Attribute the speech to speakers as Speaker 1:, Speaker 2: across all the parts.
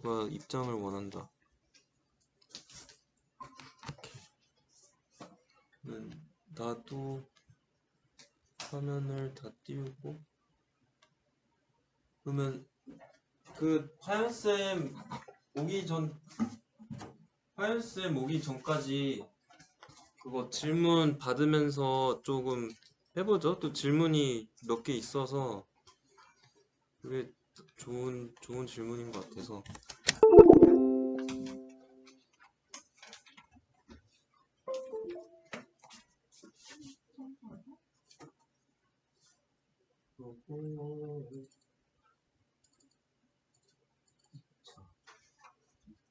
Speaker 1: 누가 입장을 원한다. 나도 화면을 다 띄우고. 그러면 그 화연쌤 오기 전까지 그거 질문 받으면서 조금 해보죠. 또 질문이 몇 개 있어서 그게 좋은 질문인 것 같아서.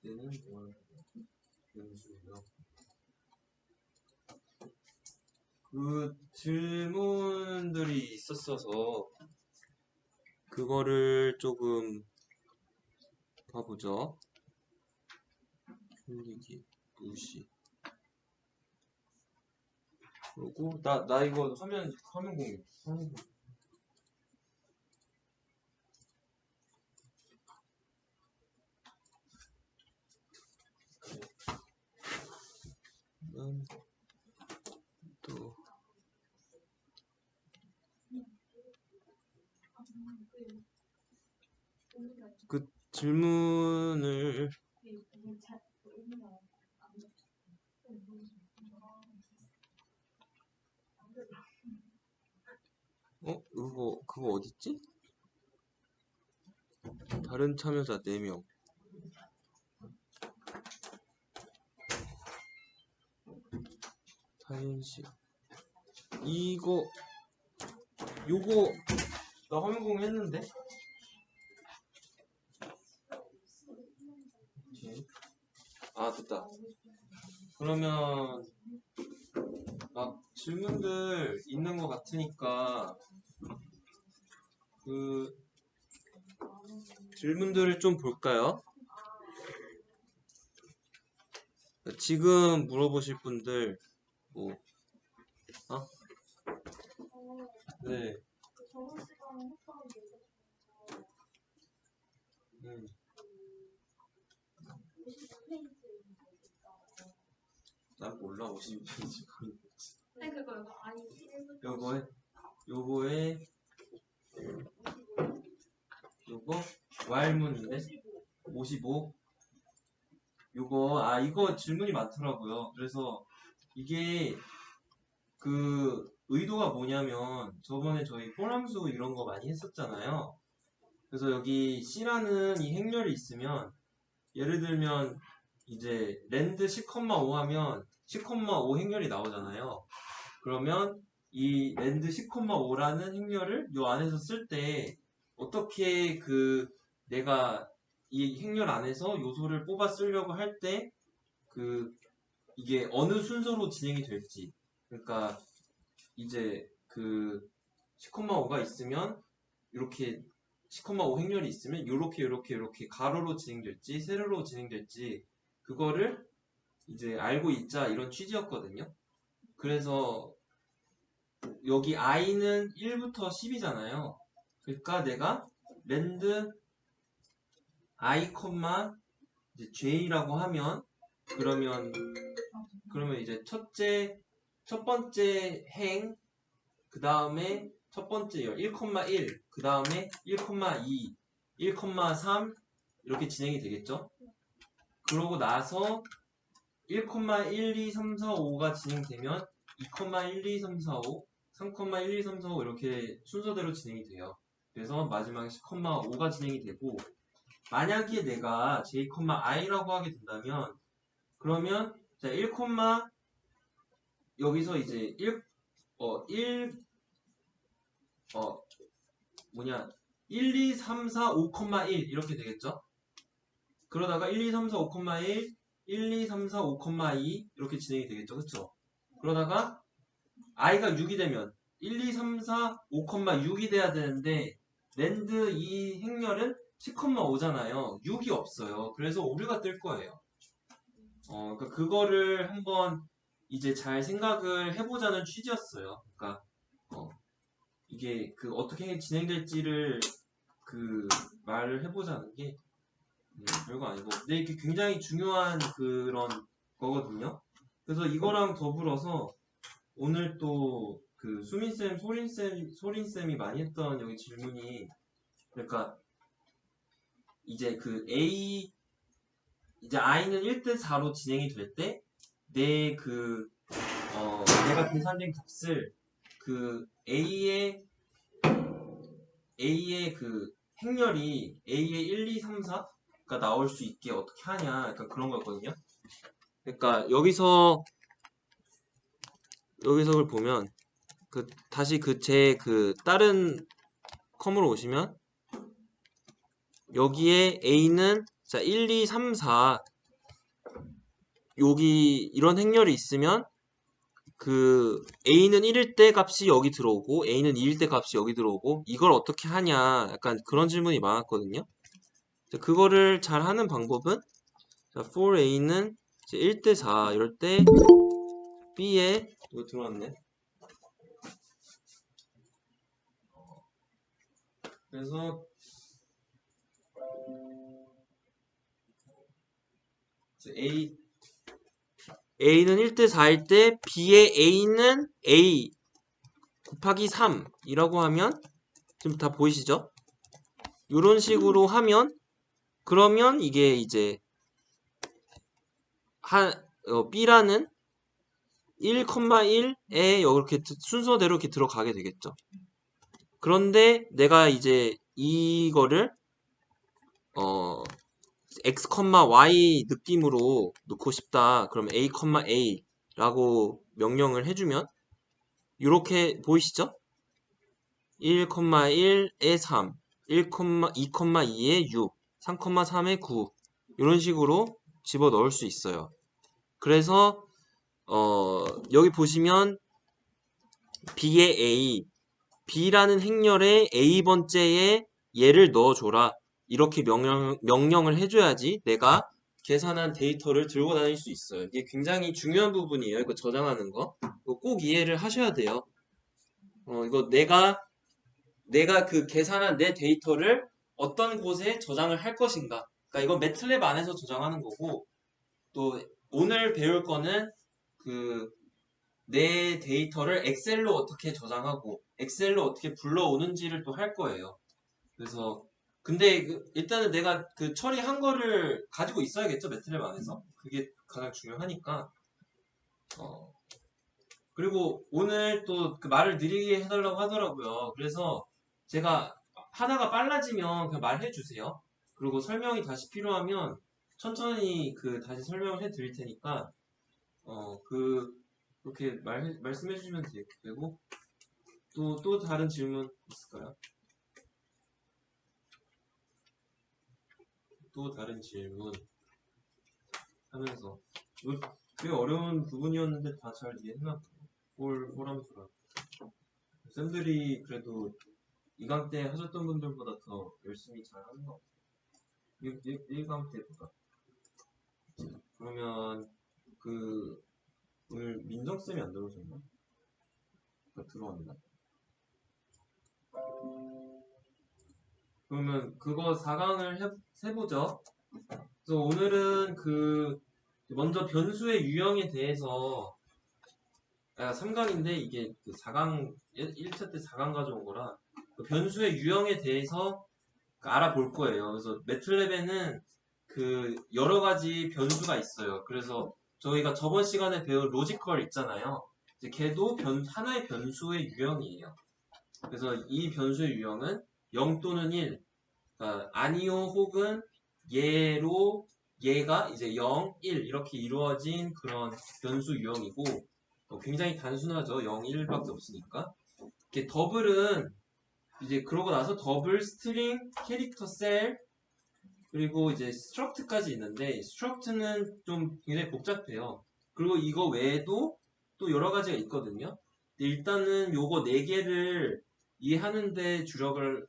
Speaker 1: 이때는 연수요. 그 질문들이 있었어서 그거를 조금 봐보죠. 흘리기 무시. 그리고 나 이거 화면 공유. 또 그 질문을 그거 어딨지? 다른 참여자 4명. 사인식. 요거 나 화면 공유했는데? 아, 됐다. 그러면 막 질문들 있는 것 같으니까 그 질문들을 좀 볼까요? 지금 물어보실 분들 뭐 네. 난 몰라. 50페이지.
Speaker 2: 아니 그거 아니
Speaker 1: 요거에 요거 Y문인데 55. 이거 질문이 많더라고요. 그래서 이게 그 의도가 뭐냐면 저번에 저희 폴함수 이런 거 많이 했었잖아요. 그래서 여기 C라는 이 행렬이 있으면 예를 들면 이제 랜드 10,5 하면 10,5 행렬이 나오잖아요. 그러면 이 랜드 10,5라는 행렬을 요 안에서 쓸 때 어떻게 내가 이 행렬 안에서 요소를 뽑아 쓰려고 할 때 이게 어느 순서로 진행이 될지, 그러니까 이제 10,5가 있으면 이렇게 10,5 행렬이 있으면 요렇게 가로로 진행될지 세로로 진행될지 그거를 이제 알고 있자, 이런 취지였거든요. 그래서 여기 i는 1부터 10이잖아요. 그러니까 내가 랜드 i, j라고 하면 그러면 이제 첫 번째 행, 그 다음에 첫 번째 열 1,1, 그 다음에 1,2, 1,3 이렇게 진행이 되겠죠. 그러고 나서 1,1, 2, 3, 4, 5가 진행되면 2,1, 2, 3, 4, 5, 3,1, 2, 3, 4, 5 이렇게 순서대로 진행이 돼요. 그래서 마지막에 10,5가 진행이 되고, 만약에 내가 j,i라고 하게 된다면 그러면 자 1, 여기서 이제 1, 2, 3, 4, 5,1 이렇게 되겠죠? 그러다가 1, 2, 3, 4, 5,1, 1, 2, 3, 4, 5,2 이렇게 진행이 되겠죠? 그쵸? 그러다가 i가 6이 되면 1, 2, 3, 4, 5,6이 돼야 되는데 랜드 이 행렬은 10,5잖아요. 6이 없어요. 그래서 오류가 뜰 거예요. 그러니까 그거를 한번 이제 잘 생각을 해보자는 취지였어요. 그러니까 이게 어떻게 진행될지를 말을 해보자는 게, 별거 아니고. 근데 이게 굉장히 중요한 그런 거거든요. 그래서 이거랑 더불어서 오늘 또 그 수민쌤, 소린쌤이 많이 했던 여기 질문이, 그러니까 이제 그 이제 i는 1대 4로 진행이 될 때, 내가 계산된 값을 그 A의 그 행렬이 A의 1, 2, 3, 4가 나올 수 있게 어떻게 하냐, 약간 그런 거였거든요. 그러니까 여기서 그걸 보면 다시 제 다른 컴으로 오시면 여기에 A는 자 1, 2, 3, 4 여기 이런 행렬이 있으면 그 A는 1일 때 값이 여기 들어오고 A는 2일 때 값이 여기 들어오고 이걸 어떻게 하냐, 약간 그런 질문이 많았거든요. 자, 그거를 잘 하는 방법은 자, for A는 1대 4 이럴 때 B에 이거 들어왔네. 그래서 A는 1대 4일 때 B의 A는 A 곱하기 3이라고 하면 지금 다 보이시죠? 이런 식으로 하면 그러면 이게 이제 B라는 1,1에 이렇게 순서대로 이렇게 들어가게 되겠죠. 그런데 내가 이제 이거를 x, y 느낌으로 넣고 싶다. 그럼 a, a 라고 명령을 해주면 이렇게 보이시죠? 1,1에 3, 2,2에 6, 3,3에 9 이런 식으로 집어 넣을 수 있어요. 그래서 여기 보시면 B의 A, B라는 행렬에 A번째에 얘를 넣어줘라. 이렇게 명령을 해줘야지 내가 계산한 데이터를 들고 다닐 수 있어요. 이게 굉장히 중요한 부분이에요. 이거 저장하는 거. 이거 꼭 이해를 하셔야 돼요. 이거 내가 그 계산한 내 데이터를 어떤 곳에 저장을 할 것인가. 그러니까 이건 매틀랩 안에서 저장하는 거고, 또 오늘 배울 거는 내 데이터를 엑셀로 어떻게 저장하고 엑셀로 어떻게 불러오는지를 또 할 거예요. 그래서 근데 일단은 내가 그 처리한 거를 가지고 있어야겠죠, 매트랩 안에서. 그게 가장 중요하니까. 그리고 오늘 또 그 말을 느리게 해달라고 하더라고요. 그래서 제가 하나가 빨라지면 그냥 말해 주세요. 그리고 설명이 다시 필요하면 천천히 다시 설명을 해 드릴 테니까 그렇게 말씀해 주시면 되고, 또 다른 질문 있을까요? 또 다른 질문 하면서 꽤 어려운 부분이었는데 다 잘 이해했나 홀하면서 쌤들이 그래도 2강 때 하셨던 분들보다 더 열심히 잘 하는 것 같아요. 1강 때보다. 그러면 오늘 민정쌤이 안 들어오셨나? 들어왔나? 그러면 그거 4강을 해보죠. 그래서 오늘은 먼저 변수의 유형에 대해서 3강인데 이게 4강 1차 때 4강 가져온 거라 그 변수의 유형에 대해서 알아볼 거예요. 그래서 매틀랩에는 여러 가지 변수가 있어요. 그래서 저희가 저번 시간에 배운 로지컬 있잖아요. 이제 걔도 하나의 변수의 유형이에요. 그래서 이 변수의 유형은 0 또는 1, 그러니까 아니요 혹은 얘가 이제 0, 1 이렇게 이루어진 그런 변수 유형이고 굉장히 단순하죠. 0, 1밖에 없으니까. 이렇게 더블은 이제 그러고 나서 더블, 스트링, 캐릭터 셀 그리고 이제 스트럭트까지 있는데 스트럭트는 좀 굉장히 복잡해요. 그리고 이거 외에도 또 여러 가지가 있거든요. 근데 일단은 요거 4개를 이해하는데 주력을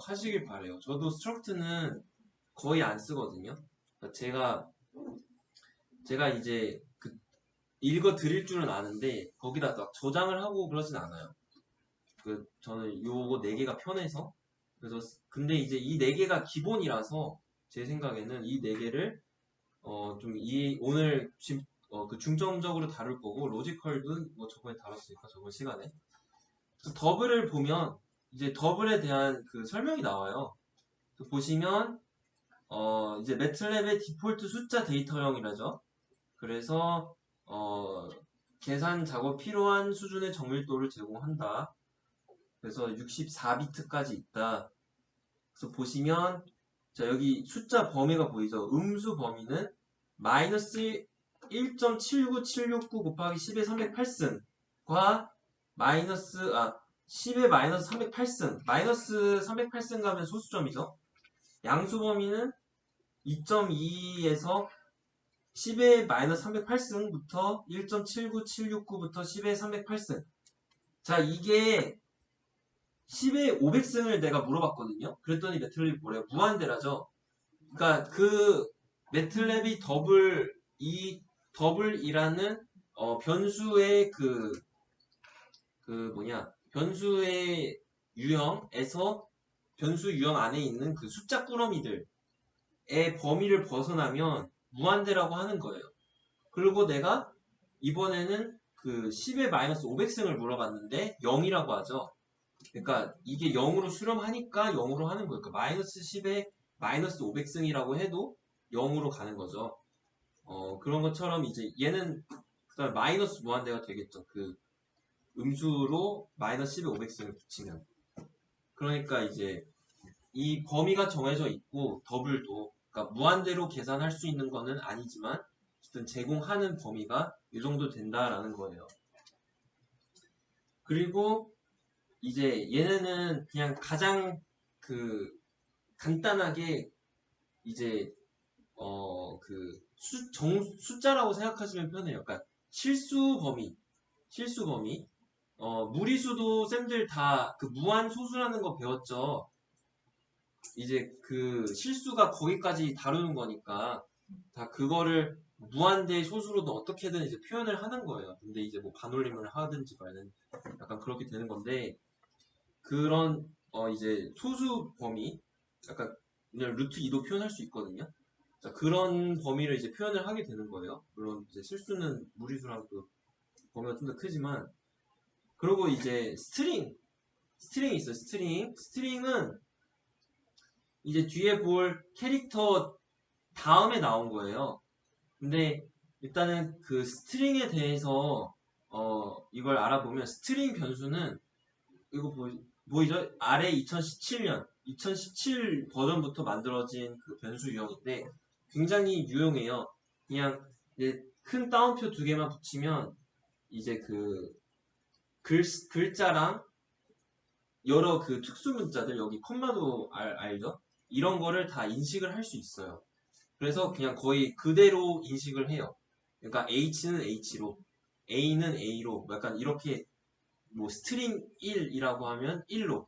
Speaker 1: 하시길 바래요. 저도 스트럭트는 거의 안 쓰거든요. 그러니까 제가 이제 읽어 드릴 줄은 아는데 거기다 딱 저장을 하고 그러진 않아요. 저는 요거 4개가 편해서. 그래서 근데 이제 이 4개가 기본이라서 제 생각에는 이 네 개를 좀 오늘 그 중점적으로 다룰 거고 로지컬도 뭐 저번에 다뤘으니까 저번 시간에 더블을 보면 이제 더블에 대한 그 설명이 나와요. 보시면 이제 매틀랩의 디폴트 숫자 데이터형이라죠. 그래서 계산 작업 필요한 수준의 정밀도를 제공한다. 그래서 64비트까지 있다. 그래서 보시면 자 여기 숫자 범위가 보이죠. 음수 범위는 마이너스 1.79769 곱하기 10의 308승과 마이너스 10의 마이너스 308승 마이너스 308승 가면 소수점이죠. 양수 범위는 2.2에서 10의 마이너스 308승부터 1.79769부터 10의 308승. 자 이게 10의 500승을 내가 물어봤거든요. 그랬더니 매틀랩이 뭐래요? 무한대라죠. 그러니까 그 매틀랩이 더블이라는 변수의 변수의 유형에서 변수 유형 안에 있는 그 숫자 꾸러미들의 범위를 벗어나면 무한대라고 하는 거예요. 그리고 내가 이번에는 그 10의 마이너스 500승을 물어봤는데 0이라고 하죠. 그러니까 이게 0으로 수렴하니까 0으로 하는 거예요. 그러니까 마이너스 10에 마이너스 500승이라고 해도 0으로 가는 거죠. 그런 것처럼 이제 얘는 그다음에 마이너스 무한대가 되겠죠. 그 음수로 마이너스 10에 500승을 붙이면. 그러니까 이제 이 범위가 정해져 있고 더블도 그러니까 무한대로 계산할 수 있는 거는 아니지만 어쨌든 제공하는 범위가 이 정도 된다라는 거예요. 그리고 이제 얘네는 그냥 가장 그 간단하게 이제 숫자라고 생각하시면 편해요. 그러니까 실수 범위 무리수도 쌤들 다 그 무한 소수라는 거 배웠죠. 이제 그 실수가 거기까지 다루는 거니까 다 그거를 무한대의 소수로도 어떻게든 이제 표현을 하는 거예요. 근데 이제 뭐 반올림을 하든지 말든 약간 그렇게 되는 건데 그런 이제 소수 범위 약간 그냥 루트 2도 표현할 수 있거든요. 자, 그런 범위를 이제 표현을 하게 되는 거예요. 물론 이제 실수는 무리수랑 그 범위가 좀 더 크지만 그리고 이제 스트링이 있어요. 스트링은 이제 뒤에 볼 캐릭터 다음에 나온 거예요. 근데 일단은 그 스트링에 대해서 이걸 알아보면 스트링 변수는 이거 보이죠? 아래 2017 버전부터 만들어진 그 변수 유형인데 굉장히 유용해요. 그냥 이제 큰 따옴표 두 개만 붙이면 이제 그 글자랑 여러 그 특수 문자들 여기 컴마도 알죠? 이런 거를 다 인식을 할 수 있어요. 그래서 그냥 거의 그대로 인식을 해요. 그러니까 H는 H로, A는 A로, 약간 이렇게 뭐 스트링 1이라고 하면 1로.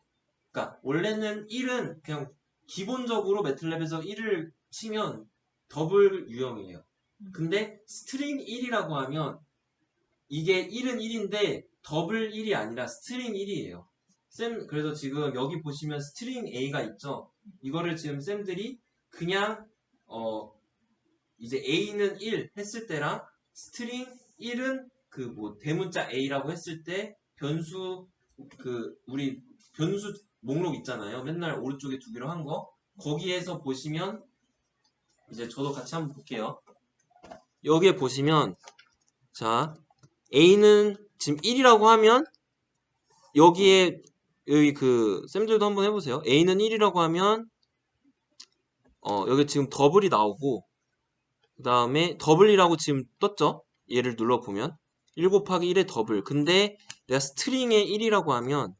Speaker 1: 그러니까 원래는 1은 그냥 기본적으로 매틀랩에서 1을 치면 더블 유형이에요. 근데 스트링 1이라고 하면 이게 1은 1인데 더블 1이 아니라 스트링 1이에요. 그래서 지금 여기 보시면 스트링 A가 있죠. 이거를 지금 쌤들이 그냥 이제 A는 1 했을 때랑 스트링 1은 그 뭐 대문자 A라고 했을 때 변수 우리 변수 목록 있잖아요. 맨날 오른쪽에 두 개로 한 거. 거기에서 보시면 이제 저도 같이 한번 볼게요. 여기에 보시면 자 A는 지금 1이라고 하면 여기에 여기 그 쌤들도 한번 해보세요. A는 1이라고 하면 여기 지금 더블이 나오고 그 다음에 더블이라고 지금 떴죠? 얘를 눌러보면 1 곱하기 1의 더블. 근데 내가 스트링에 1이라고 하면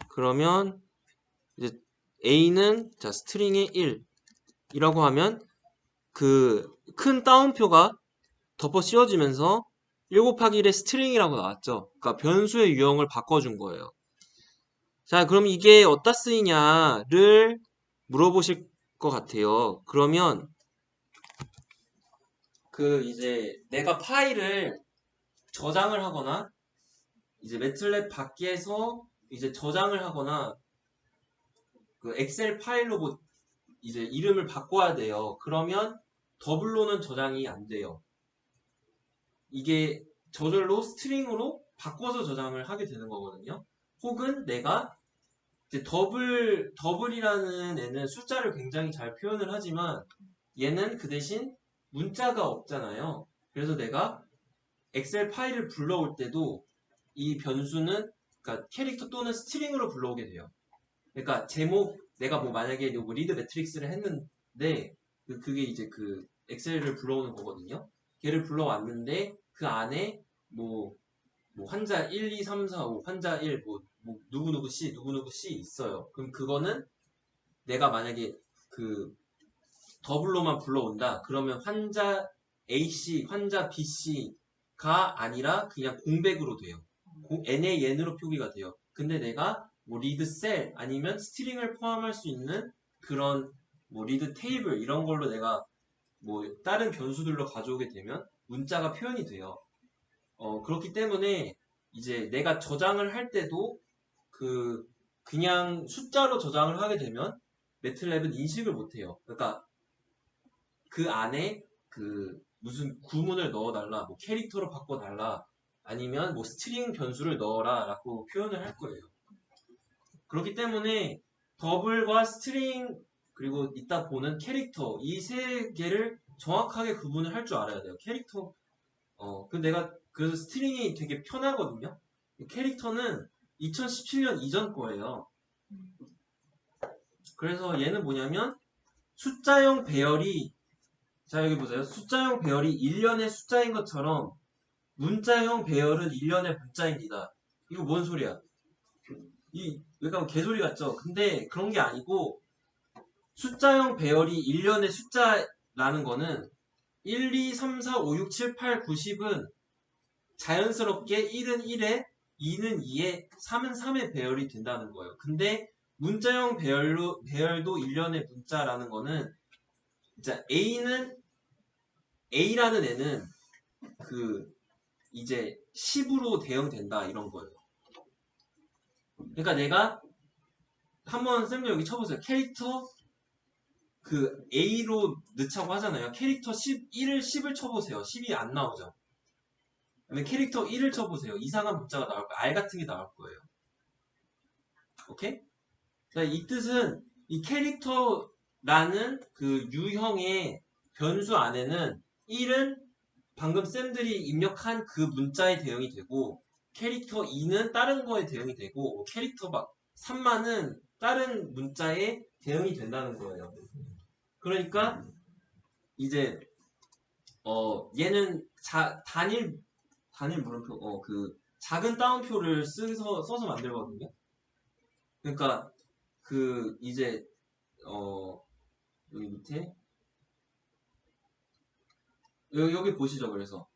Speaker 1: 그러면 이제 A는 자 스트링에 1이라고 하면 그 큰 따옴표가 덮어 씌워지면서 1 곱하기 1의 스트링이라고 나왔죠. 그러니까 변수의 유형을 바꿔준 거예요. 자, 그럼 이게 어디다 쓰이냐를 물어보실 것 같아요. 그러면 이제 내가 파일을 저장을 하거나 이제 매틀랩 밖에서 이제 저장을 하거나 그 엑셀 파일로 뭐 이제 이름을 바꿔야 돼요. 그러면 더블로는 저장이 안 돼요. 이게 저절로 스트링으로 바꿔서 저장을 하게 되는 거거든요. 혹은 내가 이제 더블이라는 애는 숫자를 굉장히 잘 표현을 하지만 얘는 그 대신 문자가 없잖아요. 그래서 내가 엑셀 파일을 불러올 때도 이 변수는 그러니까 캐릭터 또는 스트링으로 불러오게 돼요. 그러니까 제목 내가 뭐 만약에 뭐 리드 매트릭스를 했는데 그게 이제 그 엑셀을 불러오는 거거든요. 걔를 불러왔는데 그 안에 뭐 환자 1, 2, 3, 4, 5 환자 1 뭐 누구누구 C 누구누구 C 있어요. 그럼 그거는 내가 만약에 그 더블로만 불러온다. 그러면 환자 AC, 환자 BC가 아니라 그냥 공백으로 돼요. n의 n으로 표기가 돼요. 근데 내가 뭐 리드 셀 아니면 스트링을 포함할 수 있는 그런 뭐 리드 테이블 이런 걸로 내가 뭐 다른 변수들로 가져오게 되면 문자가 표현이 돼요. 그렇기 때문에 이제 내가 저장을 할 때도 그냥 숫자로 저장을 하게 되면 매틀랩은 인식을 못해요. 그러니까 그 안에 그 무슨 구문을 넣어달라, 뭐 캐릭터로 바꿔달라, 아니면 뭐 스트링 변수를 넣어라 라고 표현을 할 거예요. 그렇기 때문에 더블과 스트링 그리고 이따 보는 캐릭터 이 세 개를 정확하게 구분을 할 줄 알아야 돼요. 캐릭터 내가 그래서 스트링이 되게 편하거든요. 캐릭터는 2017년 이전 거예요. 그래서 얘는 뭐냐면 숫자형 배열이 자 여기 보세요. 숫자형 배열이 1년의 숫자인 것처럼 문자형 배열은 1년의 문자입니다. 이거 뭔 소리야? 그러니까 개소리 같죠? 근데 그런 게 아니고 숫자형 배열이 1년의 숫자라는 거는 1, 2, 3, 4, 5, 6, 7, 8, 9, 10은 자연스럽게 1은 1에 2는 2에 3은 3의 배열이 된다는 거예요. 근데 문자형 배열도 1년의 문자라는 거는 자 A라는 애는 이제 10으로 대응된다 이런 거예요. 그러니까 내가 한번 쌤들 여기 쳐보세요. 캐릭터 A로 넣자고 하잖아요. 캐릭터 1을 10을 쳐보세요. 10이 안 나오죠. 그다음에 캐릭터 1을 쳐보세요. 이상한 문자가 나올 거예요. R 같은 게 나올 거예요. 오케이? 이 뜻은 이 캐릭터라는 그 유형의 변수 안에는 1은 방금 쌤들이 입력한 그 문자에 대응이 되고 캐릭터 2는 다른 거에 대응이 되고 캐릭터 막 3만은 다른 문자에 대응이 된다는 거예요. 그러니까 이제 얘는 단일 물음표 작은 따옴표를 써서 만들거든요. 그러니까 이제 여기 밑에 여기 보시죠. 그래서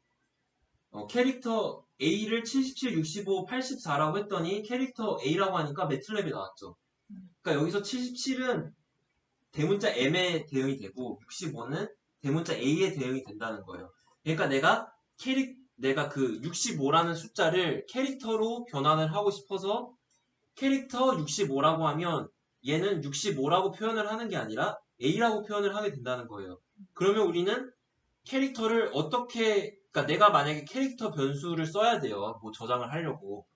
Speaker 1: 캐릭터 A를 77, 65, 84라고 했더니 캐릭터 A라고 하니까 매틀랩이 나왔죠. 그러니까 여기서 77은 대문자 M에 대응이 되고 65는 대문자 A에 대응이 된다는 거예요. 그러니까 내가 그 65라는 숫자를 캐릭터로 변환을 하고 싶어서 캐릭터 65라고 하면 얘는 65라고 표현을 하는 게 아니라 A라고 표현을 하게 된다는 거예요. 그러면 우리는 캐릭터를 그러니까 내가 만약에 캐릭터 변수를 써야 돼요. 뭐 저장을 하려고.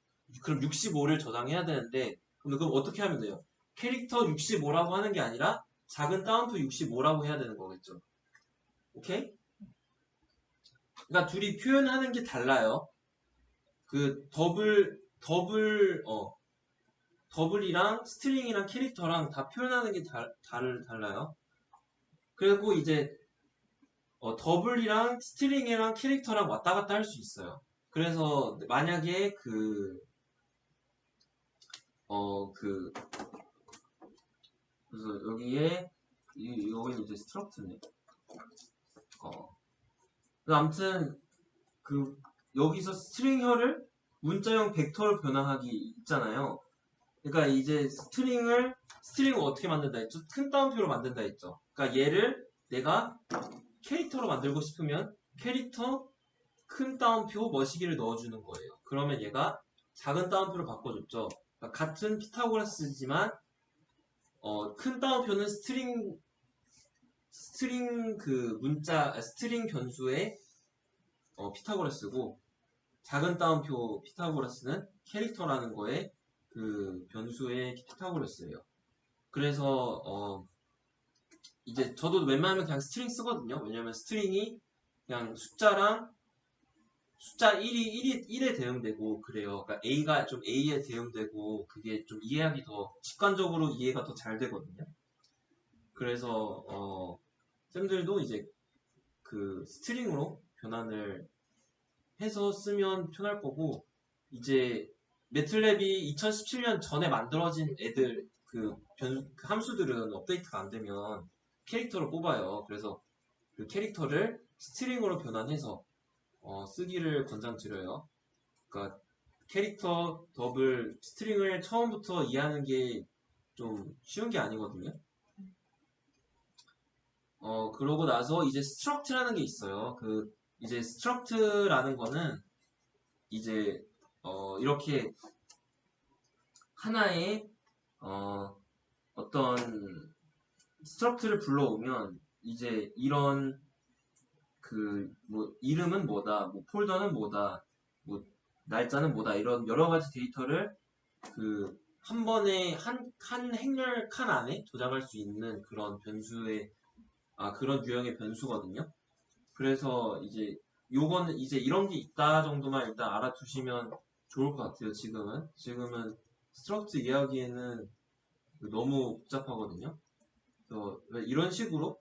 Speaker 1: 그럼 65를 저장해야 되는데, 그럼 어떻게 하면 돼요? 캐릭터 65라고 하는 게 아니라 작은 따옴표 65라고 해야 되는 거겠죠. 오케이? 그러니까 둘이 표현하는 게 달라요. 그 더블이랑 스트링이랑 캐릭터랑 다 표현하는 게 달라요. 그리고 이제 더블이랑 스트링이랑 캐릭터랑 왔다 갔다 할 수 있어요. 그래서 만약에 그래서 여기에 여기는 이제 스트럭트네. 아무튼 여기서 스트링혀를 문자형 벡터로 변환하기 있잖아요. 그러니까 이제 스트링을 어떻게 만든다 했죠? 큰 따옴표로 만든다 했죠. 그러니까 얘를 내가 캐릭터로 만들고 싶으면 캐릭터 큰 따옴표 머시기를 넣어주는 거예요. 그러면 얘가 작은 따옴표로 바꿔줬죠. 그러니까 같은 피타고라스지만 큰 따옴표는 스트링 그 문자, 스트링 변수의 피타고라스고, 작은 따옴표 피타고라스는 캐릭터라는 거에 그 변수의 피타고라스예요. 그래서 이제 저도 웬만하면 그냥 스트링 쓰거든요. 왜냐면 스트링이 그냥 숫자랑 숫자 1에 대응되고 그래요. 그러니까 A가 좀 A에 대응되고 그게 좀 이해하기 더 직관적으로 이해가 더 잘 되거든요. 그래서 쌤들도 이제 그 스트링으로 변환을 해서 쓰면 편할 거고, 이제 매틀랩이 2017년 전에 만들어진 애들 그 함수들은 업데이트가 안 되면 캐릭터를 뽑아요. 그래서 그 캐릭터를 스트링으로 변환해서 쓰기를 권장드려요. 그러니까 캐릭터 더블 스트링을 처음부터 이해하는 게 좀 쉬운 게 아니거든요. 그러고 나서 이제 스트럭트라는 게 있어요. 이제 스트럭트라는 거는 이제 이렇게 하나의 어떤 스트럭트를 불러오면 이제 이런 그 뭐 이름은 뭐다, 뭐 폴더는 뭐다, 뭐 날짜는 뭐다, 이런 여러 가지 데이터를 그 한 번에 한 행렬 칸 안에 저장할 수 있는 그런 그런 유형의 변수거든요. 그래서 이제 요거는 이제 이런 게 있다 정도만 일단 알아두시면 좋을 것 같아요. 지금은 스트럭트 이야기에는 너무 복잡하거든요. 그래서 이런 식으로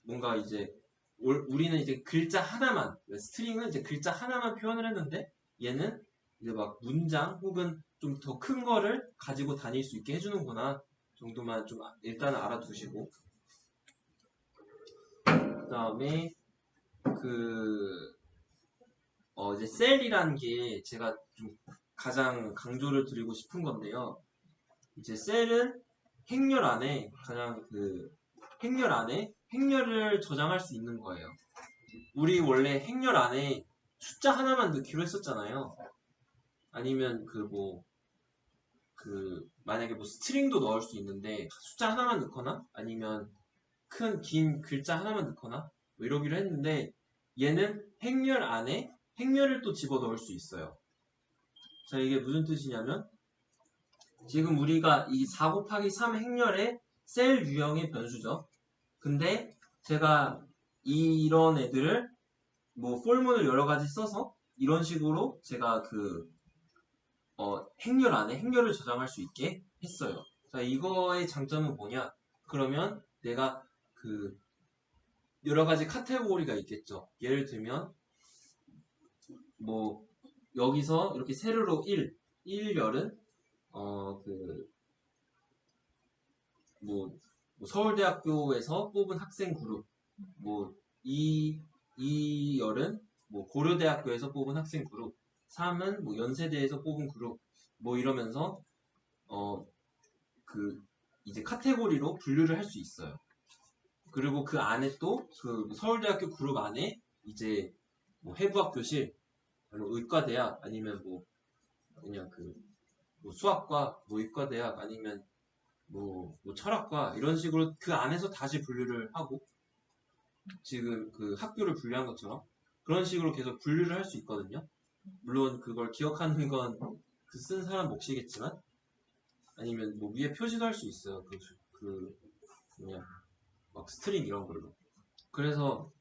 Speaker 1: 뭔가 이제 우리는 이제 글자 하나만, 스트링은 이제 글자 하나만 표현을 했는데 얘는 이제 막 문장 혹은 좀 더 큰 거를 가지고 다닐 수 있게 해주는구나 정도만 좀 일단은 알아두시고, 그 다음에 이제 셀이라는 게 제가 좀 가장 강조를 드리고 싶은 건데요. 이제 셀은 행렬 안에 행렬을 저장할 수 있는 거예요. 우리 원래 행렬 안에 숫자 하나만 넣기로 했었잖아요. 아니면 만약에 뭐 스트링도 넣을 수 있는데 숫자 하나만 넣거나 아니면 긴 글자 하나만 넣거나 뭐 이러기로 했는데, 얘는 행렬 안에 행렬을 또 집어 넣을 수 있어요. 자, 이게 무슨 뜻이냐면 지금 우리가 이 4 곱하기 3 행렬의 셀 유형의 변수죠. 근데 제가 이런 애들을 뭐 폴문을 여러 가지 써서 이런 식으로 제가 행렬 안에 행렬을 저장할 수 있게 했어요. 자, 이거의 장점은 뭐냐? 그러면 내가 여러 가지 카테고리가 있겠죠. 예를 들면 뭐 여기서 이렇게 세로로 1열은 뭐 서울대학교에서 뽑은 학생 그룹, 뭐 2열은 뭐 고려대학교에서 뽑은 학생 그룹, 3은 뭐 연세대에서 뽑은 그룹, 뭐 이러면서 이제 카테고리로 분류를 할 수 있어요. 그리고 그 안에 또 서울대학교 그룹 안에 이제 뭐 해부학교실, 아니면 의과대학, 아니면 뭐 그냥 뭐 수학과, 뭐 의과대학, 아니면 뭐 철학과, 이런 식으로 그 안에서 다시 분류를 하고, 지금 학교를 분류한 것처럼 그런 식으로 계속 분류를 할 수 있거든요. 물론 그걸 기억하는 건 쓴 사람 몫이겠지만, 아니면 뭐 위에 표시도 할 수 있어요. 그냥 막 스트링 이런 걸로. 그래서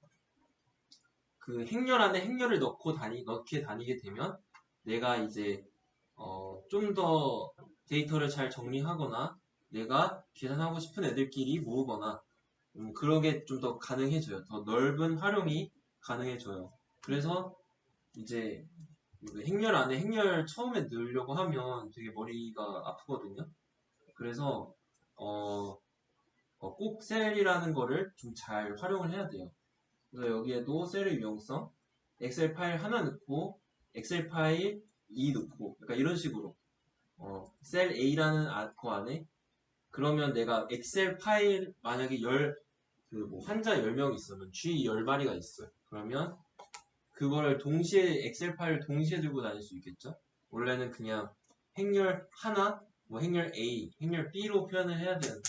Speaker 1: 행렬 안에 행렬을 넣게 다니게 되면 내가 이제 좀 더 데이터를 잘 정리하거나 내가 계산하고 싶은 애들끼리 모으거나 그러게 좀 더 가능해져요. 더 넓은 활용이 가능해져요. 그래서 이제 행렬 안에 행렬 처음에 넣으려고 하면 되게 머리가 아프거든요. 그래서 꼭 셀이라는 거를 좀 잘 활용을 해야 돼요. 그래서 여기에도 셀의 유용성, 엑셀 파일 하나 넣고 엑셀 파일 2 넣고, 그러니까 이런 식으로 셀 A라는 거 안에, 그러면 내가 엑셀 파일 만약에 환자 10명 있으면 G 10마리가 있어요. 그러면 그거를 엑셀 파일을 동시에 들고 다닐 수 있겠죠? 원래는 그냥 행렬 하나, 뭐 행렬 A, 행렬 B로 표현을 해야 되는데,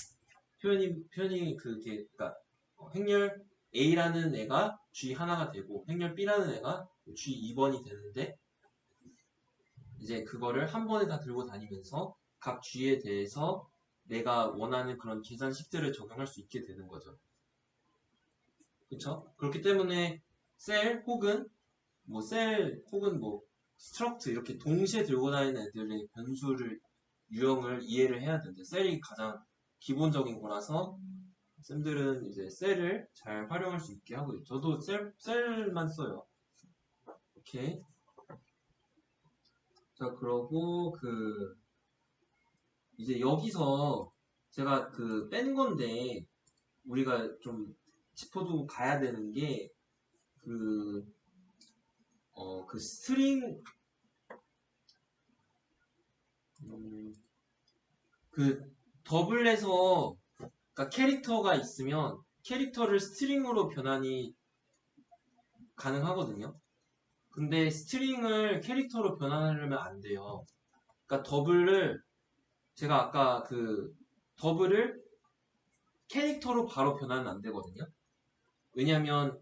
Speaker 1: 표현이 그게, 그러니까 행렬 A라는 애가 G 하나가 되고, 행렬 B라는 애가 G 2번이 되는데, 이제 그거를 한 번에 다 들고 다니면서 각 G에 대해서 내가 원하는 그런 계산식들을 적용할 수 있게 되는 거죠. 그쵸? 그렇기 때문에 셀 혹은 뭐 스트럭트 이렇게 동시에 들고 다니는 애들의 변수를 유형을 이해를 해야 되는데 셀이 가장 기본적인 거라서 쌤들은 이제 셀을 잘 활용할 수 있게 하고 있죠. 저도 셀만 써요. 오케이. 자, 그러고 이제 여기서 제가 뺀 건데 우리가 좀 짚어두고 가야 되는 게 그 스트링 더블에서 그러니까 캐릭터가 있으면 캐릭터를 스트링으로 변환이 가능하거든요. 근데 스트링을 캐릭터로 변환하려면 안 돼요. 그러니까 제가 아까 더블을 캐릭터로 바로 변환은 안 되거든요. 왜냐면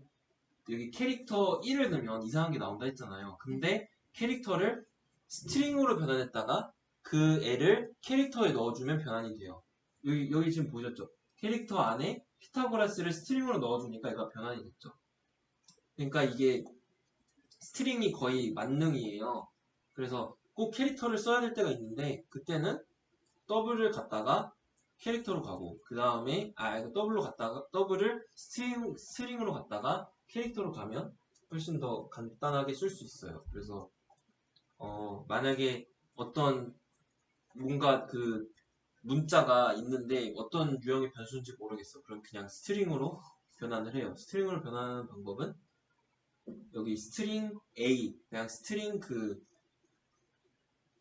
Speaker 1: 여기 캐릭터 1을 넣으면 이상한 게 나온다 했잖아요. 근데 캐릭터를 스트링으로 변환했다가 그 애를 캐릭터에 넣어주면 변환이 돼요. 여기 지금 보셨죠? 캐릭터 안에 피타고라스를 스트링으로 넣어주니까 얘가 변환이 됐죠. 그러니까 이게 스트링이 거의 만능이에요. 그래서 꼭 캐릭터를 써야 될 때가 있는데 그때는 더블을 갖다가 캐릭터로 가고 그 다음에 더블을 스트링으로 갖다가 캐릭터로 가면 훨씬 더 간단하게 쓸 수 있어요. 그래서 만약에 어떤 뭔가 문자가 있는데 어떤 유형의 변수인지 모르겠어. 그럼 그냥 스트링으로 변환을 해요. 스트링으로 변환하는 방법은 여기 스트링 A 그냥 스트링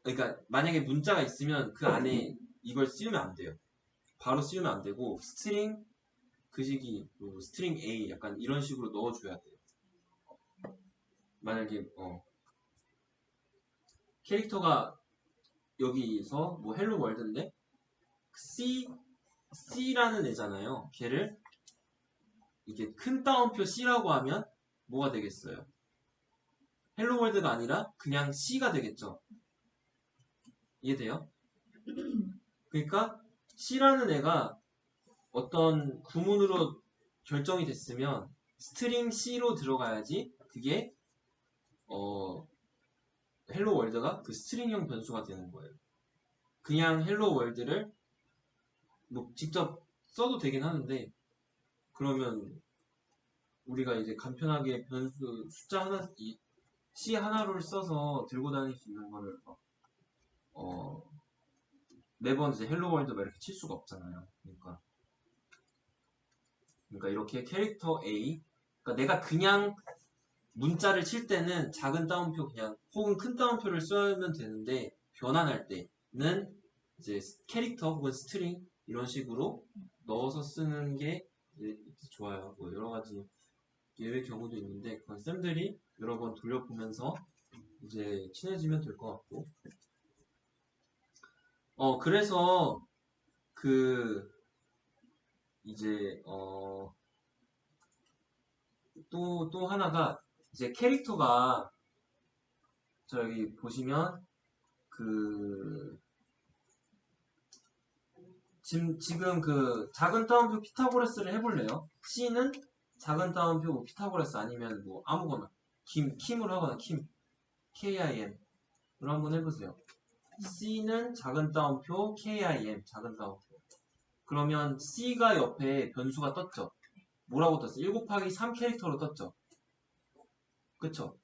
Speaker 1: 그러니까 만약에 문자가 있으면 그 안에 이걸 씌우면 안 돼요. 바로 씌우면 안 되고 스트링 스트링 A 약간 이런 식으로 넣어줘야 돼요. 만약에 캐릭터가 여기서 뭐 헬로 월드인데 C라는 애잖아요. 걔를 이게 큰 따옴표 C라고 하면 뭐가 되겠어요? 헬로 월드가 아니라 그냥 C가 되겠죠. 이해돼요? 그러니까 C라는 애가 어떤 구문으로 결정이 됐으면 스트링 C로 들어가야지 그게 헬로 월드가 그 스트링형 변수가 되는 거예요. 그냥 헬로 월드를 뭐 직접 써도 되긴 하는데 그러면 우리가 이제 간편하게 변수 숫자 하나 C 하나를 써서 들고 다닐 수 있는 거를 매번 이제 헬로 월드 막 이렇게 칠 수가 없잖아요. 그러니까 이렇게 캐릭터 A 그러니까 내가 그냥 문자를 칠 때는 작은 따옴표 그냥 혹은 큰 따옴표를 쓰면 되는데 변환할 때는 이제 캐릭터 혹은 스트링 이런 식으로 넣어서 쓰는 게 좋아요. 뭐 여러 가지 예외 경우도 있는데 그건 쌤들이 여러 번 돌려보면서 이제 친해지면 될 것 같고 그래서 이제 또 하나가 이제 캐릭터가 저기 보시면 지금 작은 따옴표 피타고라스를 해볼래요? C는 작은 따옴표 뭐 피타고라스 아니면 뭐 아무거나 킴으로 하거나 KIM 을 한번 해보세요. C는 작은 따옴표 KIM 작은 따옴표 그러면 C가 옆에 변수가 떴죠? 뭐라고 떴어? 1 곱하기 3 캐릭터로 떴죠? 그쵸?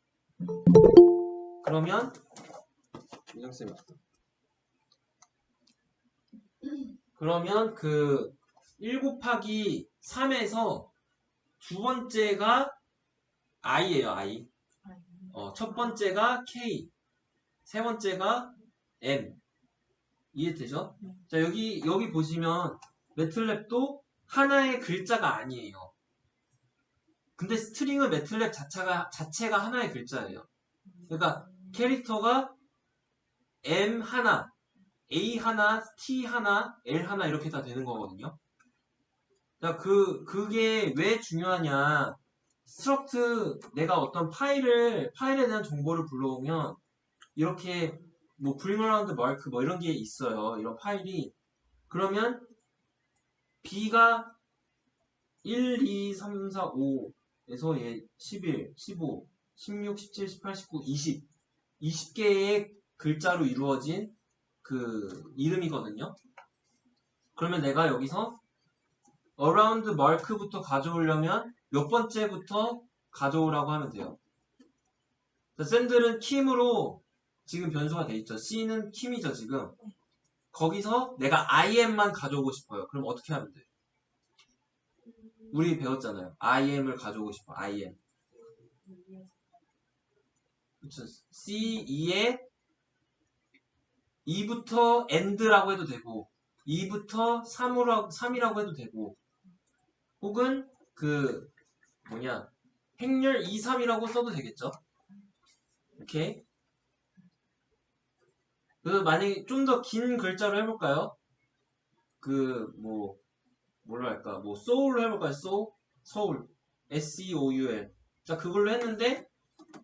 Speaker 1: 그러면 민정쌤이 왔어. 그러면 1 곱하기 3에서 두 번째가 I예요, I. 첫 번째가 K, 세 번째가 M. 이해되죠? 자, 여기 보시면 매틀랩도 하나의 글자가 아니에요. 근데 스트링은 매틀랩 자체가 하나의 글자예요. 그러니까 캐릭터가 M 하나, A 하나, T 하나, L 하나 이렇게 다 되는 거거든요. 자, 그게 왜 중요하냐. 스트럭트, 내가 어떤 파일에 대한 정보를 불러오면, 이렇게, 뭐, bring around mark, 뭐, 이런 게 있어요. 이런 파일이. 그러면, b가 1, 2, 3, 4, 5에서 얘 11, 15, 16, 17, 18, 19, 20. 20개의 글자로 이루어진 그 이름이거든요. 그러면 내가 여기서 around mark부터 가져오려면 몇 번째부터 가져오라고 하면 돼요. 샌들은 킴으로 지금 변수가 돼 있죠. C는 킴이죠, 지금. 거기서 내가 IM만 가져오고 싶어요. 그럼 어떻게 하면 돼? 우리 배웠잖아요. IM을 가져오고 싶어. IM. 그쵸. C2에 2부터 AND라고 해도 되고 2부터 3이라고 해도 되고 혹은 그 뭐냐 행렬 2, 3이라고 써도 되겠죠. 오케이. 그래서 만약에 좀 더 긴 글자로 해볼까요? 그 뭐 뭘로 할까? 뭐 soul로 해볼까요? soul S-E-O-U-L. 자, 그걸로 했는데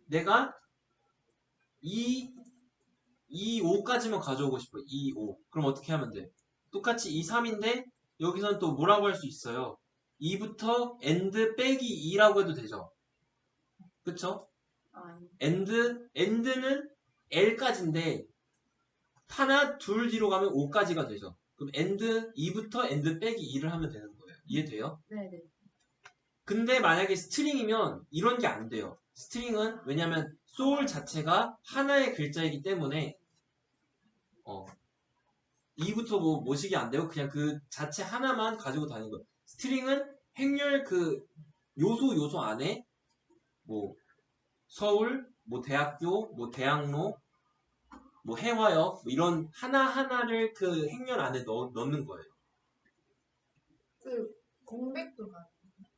Speaker 1: 내가 2, 5까지만 가져오고 싶어. 2, 5. 그럼 어떻게 하면 돼? 똑같이 2, 3인데 여기서는 또 뭐라고 할 수 있어요? 2부터 and 빼기 2라고 해도 되죠. 그쵸? and는 L까지인데 하나, 둘 뒤로 가면 5까지가 되죠. 그럼 and 2부터 and 빼기 2를 하면 되는 거예요. 이해돼요?
Speaker 2: 네네.
Speaker 1: 근데 만약에 스트링이면 이런 게 안 돼요. 스트링은 왜냐면 soul 자체가 하나의 글자이기 때문에 2부터 뭐 모식이 안 되고 그냥 그 자체 하나만 가지고 다니는 거예요. 스트링은 행렬 그 요소 안에 뭐 서울, 뭐 대학교, 뭐 대학로, 뭐 해화역 뭐 이런 하나하나를 그 행렬 안에 넣는 거예요.
Speaker 2: 그 공백도 가요.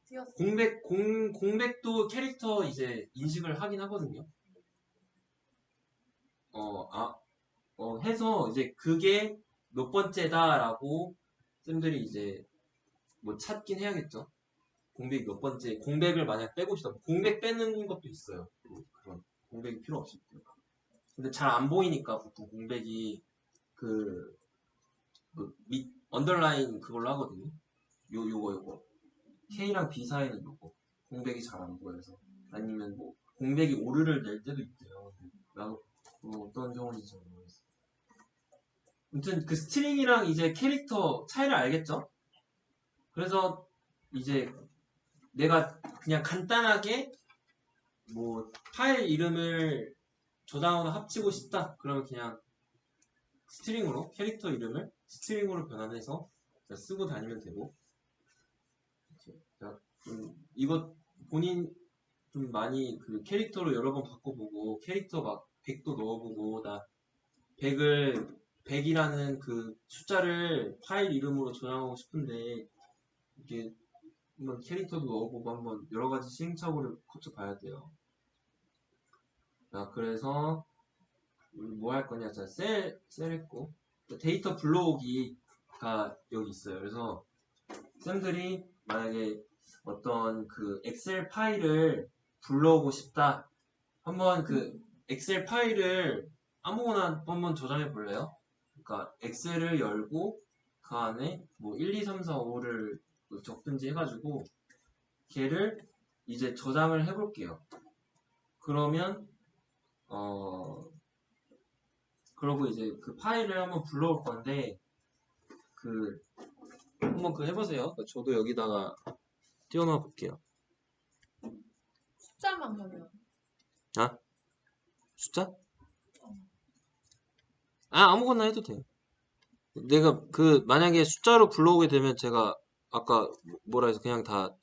Speaker 2: 띄었어요.
Speaker 1: 공백도 캐릭터 이제 인식을 하긴 하거든요. 해서 이제 그게 몇 번째다라고 쌤들이 이제 뭐 찾긴 해야겠죠. 공백이 몇 번째, 공백을 만약 빼고 싶다. 공백 빼는 것도 있어요. 그런 공백이 필요 없을 때. 근데 잘 안 보이니까 보통 공백이 밑 언더라인 그걸로 하거든요. 요거 K랑 B 사이는 요거 공백이 잘 안 보여서 아니면 뭐 공백이 오류를 낼 때도 있대요. 나도 어떤 경우인지 잘 모르겠어. 아무튼 그 스트링이랑 이제 캐릭터 차이를 알겠죠? 그래서 이제 내가 그냥 간단하게 뭐 파일 이름을 저장하거나 합치고 싶다. 그러면 그냥 스트링으로 캐릭터 이름을 스트링으로 변환해서 쓰고 다니면 되고. 이거 본인 좀 많이 그 캐릭터로 여러 번 바꿔보고 캐릭터 막 100도 넣어보고 나 100이라는 그 숫자를 파일 이름으로 저장하고 싶은데 이게 한번 캐릭터도 넣어보고 한번 여러 가지 시행착오를 거쳐봐야 돼요. 자, 그래서 우리 뭐 할 거냐? 자, 셀 했고 데이터 불러오기가 여기 있어요. 그래서 쌤들이 만약에 어떤 그 엑셀 파일을 불러오고 싶다. 한번 그 엑셀 파일을 아무거나 한번 저장해 볼래요? 그러니까 엑셀을 열고 그 안에 뭐 1, 2, 3, 4, 5를 적든지 해가지고 걔를 이제 저장을 해볼게요. 그러면 그러고 이제 그 파일을 한번 불러올 건데 한번 해보세요. 저도 여기다가 띄워놔 볼게요.
Speaker 2: 숫자만 가면.
Speaker 1: 아? 숫자? 아무거나 해도 돼요. 내가 만약에 숫자로 불러오게 되면 제가 아까 뭐라 해서 그냥 다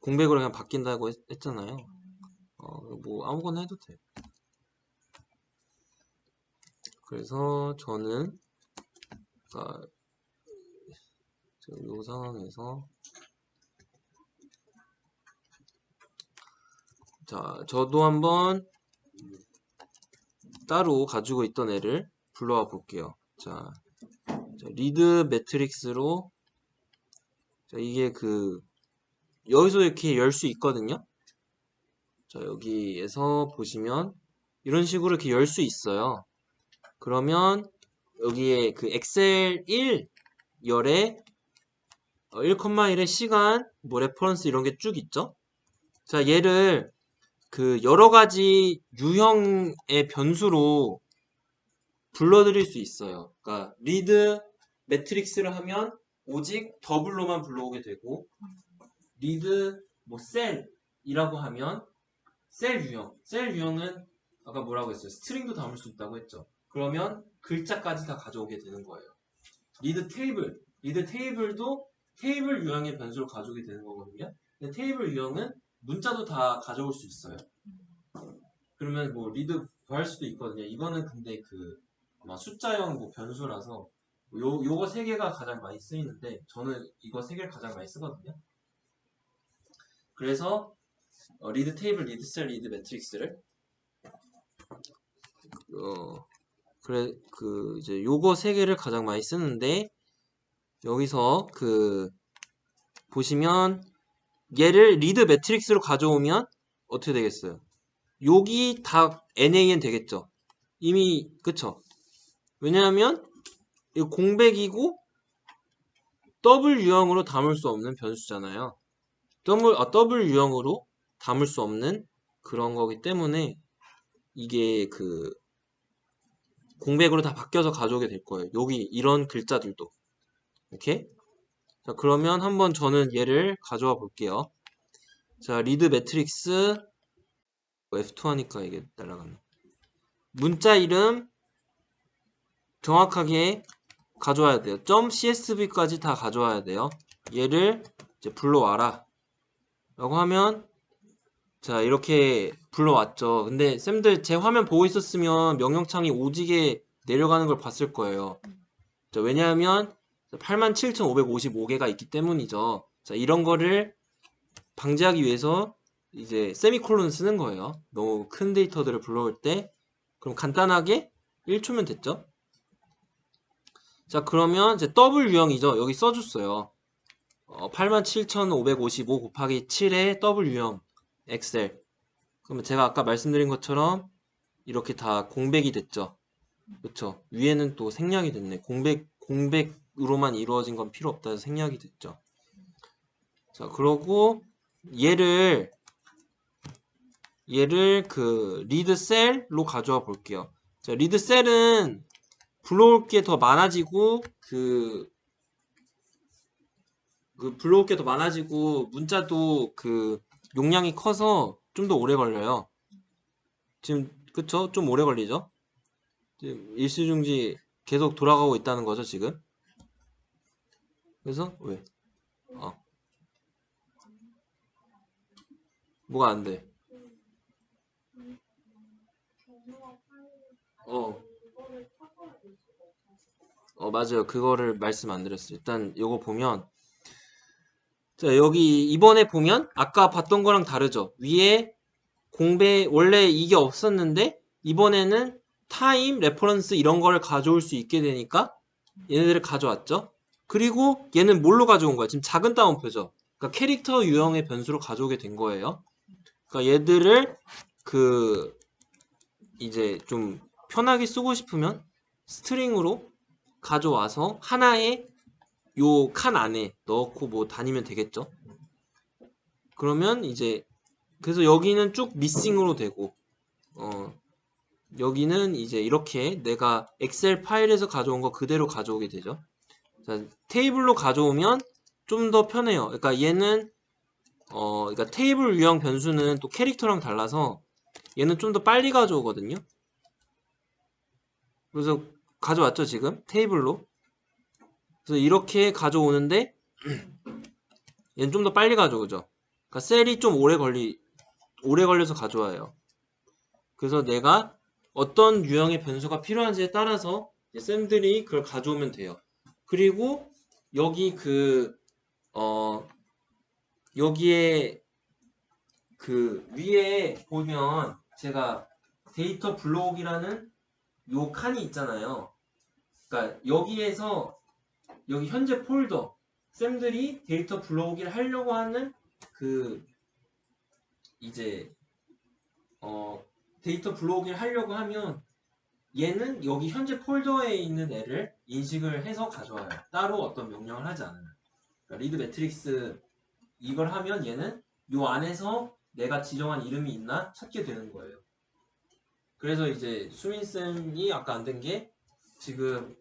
Speaker 1: 공백으로 그냥 바뀐다고 했잖아요. 뭐 아무거나 해도 돼요. 그래서 저는 이 상황에서 자, 저도 한번 따로 가지고 있던 애를 불러와 볼게요. 자, 리드 매트릭스로 자, 이게 여기서 이렇게 열 수 있거든요. 자, 여기에서 보시면 이런 식으로 이렇게 열 수 있어요. 그러면 여기에 엑셀 1 열에 1,1의 시간, 뭐 레퍼런스 이런 게 쭉 있죠. 자, 얘를 여러 가지 유형의 변수로 불러들일 수 있어요. 그러니까 리드 매트릭스를 하면 오직 더블로만 불러오게 되고, 리드 뭐 셀이라고 하면 셀 유형은 아까 뭐라고 했어요? 스트링도 담을 수 있다고 했죠. 그러면 글자까지 다 가져오게 되는 거예요. 리드 테이블도 테이블 유형의 변수를 가져오게 되는 거거든요. 근데 테이블 유형은 문자도 다 가져올 수 있어요. 그러면 뭐 리드 구할 수도 있거든요. 이거는 근데 아마 숫자형 뭐 변수라서 요거 세 개가 가장 많이 쓰이는데 저는 이거 세 개를 가장 많이 쓰거든요. 그래서 리드 테이블, 리드 셀, 리드 매트릭스를 이제 요거 세 개를 가장 많이 쓰는데 여기서 보시면 얘를 리드 매트릭스로 가져오면 어떻게 되겠어요? 여기 다 NaN 되겠죠? 이미 그쵸? 왜냐하면 이거 공백이고 더블 유형으로 담을 수 없는 변수잖아요. 더블 유형으로 담을 수 없는 그런 거기 때문에 이게 공백으로 다 바뀌어서 가져오게 될 거예요. 여기 이런 글자들도. 오케이? 자, 그러면 한번 저는 얘를 가져와 볼게요. 자, 리드 매트릭스 F2 하니까 이게 날아가네. 문자 이름 정확하게 가져와야 돼요. .csv까지 다 가져와야 돼요. 얘를 이제 불러와라 라고 하면 자, 이렇게 불러왔죠. 근데 쌤들 제 화면 보고 있었으면 명령창이 오지게 내려가는 걸 봤을 거예요. 자, 왜냐하면 87,555개가 있기 때문이죠. 자, 이런 거를 방지하기 위해서 이제 세미콜론을 쓰는 거예요. 너무 큰 데이터들을 불러올 때. 그럼 간단하게 1초면 됐죠? 자, 그러면 이제 더블 유형이죠. 여기 써줬어요. 87,555 곱하기 7의 더블 유형 엑셀. 그러면 제가 아까 말씀드린 것처럼 이렇게 다 공백이 됐죠. 그쵸? 위에는 또 생략이 됐네. 공백으로만 이루어진 건 필요 없다 해서 생략이 됐죠. 자, 그러고 얘를 리드 셀로 가져와 볼게요. 자, 리드 셀은 불러올 게 더 많아지고 불러올 게 더 많아지고 문자도 용량이 커서 좀 더 오래 걸려요. 지금 그쵸? 좀 오래 걸리죠? 지금 일시중지 계속 돌아가고 있다는 거죠, 지금. 그래서 왜? 뭐가 안 돼? 맞아요. 그거를 말씀 안 드렸어요. 일단 요거 보면 자, 여기 이번에 보면 아까 봤던 거랑 다르죠. 위에 공백 원래 이게 없었는데 이번에는 타임, 레퍼런스 이런 거를 가져올 수 있게 되니까 얘네들을 가져왔죠. 그리고 얘는 뭘로 가져온 거야? 지금 작은 따옴표죠. 그러니까 캐릭터 유형의 변수로 가져오게 된 거예요. 그러니까 얘들을 이제 좀 편하게 쓰고 싶으면 스트링으로 가져와서 하나의 요 칸 안에 넣고 뭐 다니면 되겠죠. 그러면 이제 그래서 여기는 쭉 미싱으로 되고 여기는 이제 이렇게 내가 엑셀 파일에서 가져온 거 그대로 가져오게 되죠. 자, 테이블로 가져오면 좀 더 편해요. 그러니까 얘는 그러니까 테이블 유형 변수는 또 캐릭터랑 달라서 얘는 좀 더 빨리 가져오거든요. 그래서 가져왔죠, 지금 테이블로. 그래서 이렇게 가져오는데 얘는 좀 더 빨리 가져오죠. 그러니까 셀이 좀 오래 걸려서 가져와요. 그래서 내가 어떤 유형의 변수가 필요한지에 따라서 쌤들이 그걸 가져오면 돼요. 그리고 여기 여기에 위에 보면 제가 데이터 블록이라는 요 칸이 있잖아요. 그러니까 여기에서 여기 현재 폴더 쌤들이 데이터 불러오기를 하려고 하는 그 이제 데이터 불러오기를 하려고 하면 얘는 여기 현재 폴더에 있는 애를 인식을 해서 가져와요. 따로 어떤 명령을 하지 않아요. 그러니까 리드 매트릭스 이걸 하면 얘는 요 안에서 내가 지정한 이름이 있나 찾게 되는 거예요. 그래서 이제 수민쌤이 아까 안 된 게 지금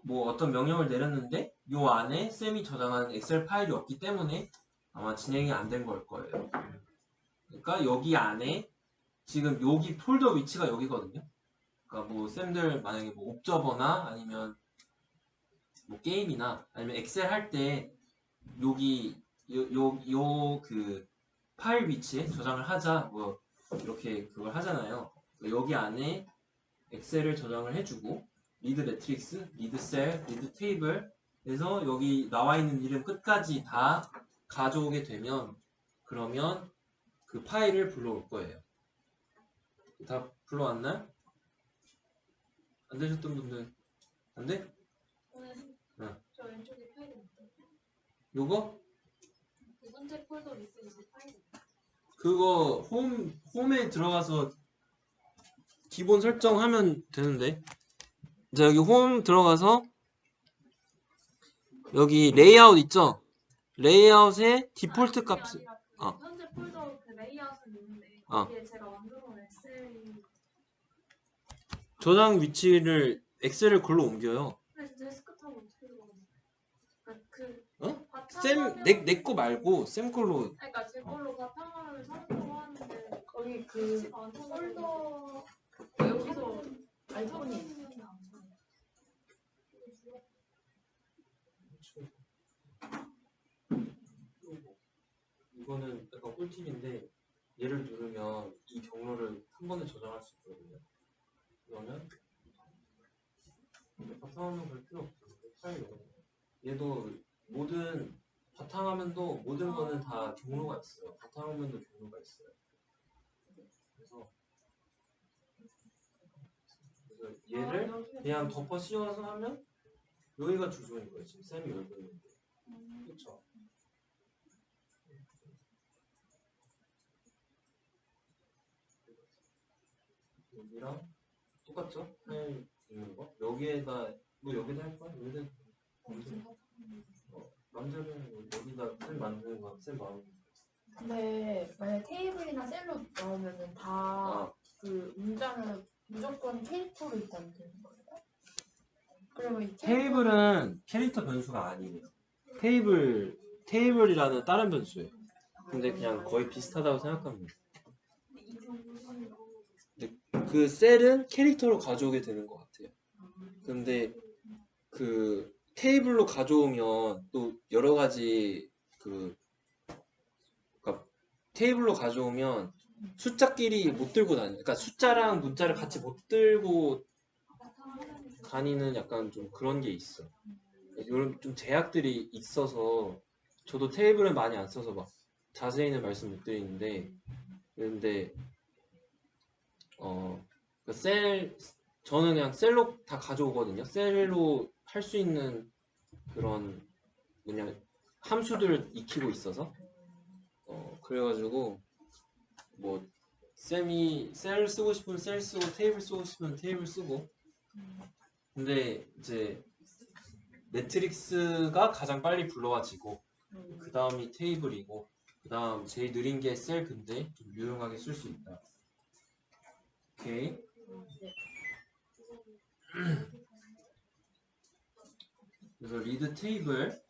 Speaker 1: 뭐 어떤 명령을 내렸는데 요 안에 쌤이 저장한 엑셀 파일이 없기 때문에 아마 진행이 안 된 걸 거예요. 그러니까 여기 안에 지금 여기 폴더 위치가 여기거든요. 그러니까 뭐 쌤들 만약에 뭐 옵저버나 아니면 뭐 게임이나 아니면 엑셀 할 때 여기 요 그 파일 위치에 저장을 하자 뭐 이렇게 그걸 하잖아요. 여기 안에 엑셀을 저장을 해주고 리드 매트릭스, 리드 셀, 리드 테이블 그래서 여기 나와 있는 이름 끝까지 다 가져오게 되면 그러면 그 파일을 불러올 거예요. 다 불러왔나요? 안 되셨던 분들 안 돼? 응.
Speaker 3: 저 왼쪽에 파일이 있어요.
Speaker 1: 요거?
Speaker 3: 두 번째 폴더 밑에 있는 파일이
Speaker 1: 그거 홈에 들어가서 기본 설정하면 되는데 자 여기 홈 들어가서 여기 레이아웃 있죠? 레이아웃에 디폴트 값을
Speaker 3: 현재 폴더 그 레이아웃은 있는데
Speaker 1: 어.
Speaker 3: 거기에 제가 만들어놓은 엑셀이
Speaker 1: 저장 위치를 엑셀을 글로 옮겨요.
Speaker 3: 근데 데스크탑은 어떻게 들어가요? 그
Speaker 1: 어?
Speaker 3: 바탕화면
Speaker 1: 내 거 말고 쌤 걸로
Speaker 3: 그러니까 제 걸로 바탕화면을 사놓고 하는데
Speaker 2: 거기 그
Speaker 3: 위치가 안 터져서
Speaker 2: 폴더
Speaker 3: 여기서
Speaker 2: 아이콘이
Speaker 1: 이거는 약간 꿀팁인데 얘를 누르면 이 경로를 한 번에 저장할 수 있거든요. 그러면 바탕화면 볼 필요 없어요. 파일 얘도 모든 바탕화면도 모든 거는 다 경로가 있어요. 바탕화면도 경로가 있어요. 그래서 얘를 그냥 덮어 씌워서 하면 여기가 주소인 거예요. 지금 쌤이 열고 있는데. 그렇죠? 여기랑 똑같죠? 파일 있는 거? 여기에다 뭐 여기다 할 거야? 여기다 남자는 여기다 쌤 만드는 건 쌤 마음이
Speaker 2: 근데 만약 테이블이나 셀로 나오면은 다 그 문장을 무조건 캐릭터로 있다면 되는 거예요? 그러면 이
Speaker 1: 테이블은 캐릭터 변수가 아니에요. 테이블이라는 다른 변수예요. 근데 그냥 거의 비슷하다고 생각합니다. 근데 그 셀은 캐릭터로 가져오게 되는 것 같아요. 근데 그 테이블로 가져오면 또 여러 가지 그러니까 테이블로 가져오면 숫자끼리 못 들고 다니요. 그러니까 숫자랑 문자를 같이 못 들고 다니는 약간 좀 그런 게 있어. 이런 좀 제약들이 있어서 저도 테이블은 많이 안 써서 막 자세히는 말씀 못 드리는데 그런데 저는 그냥 셀로 다 가져오거든요. 셀로 할 수 있는 그런 뭐냐 함수들 익히고 있어서 그래가지고 뭐 쌤이 셀 쓰고 싶으면 셀 쓰고 테이블 쓰고 싶으면 테이블 쓰고 근데 이제 매트릭스가 가장 빨리 불러와지고 그 다음이 테이블이고 그 다음 제일 느린 게 셀 근데 좀 유용하게 쓸 수 있다. 오케이. 그래서 리드 테이블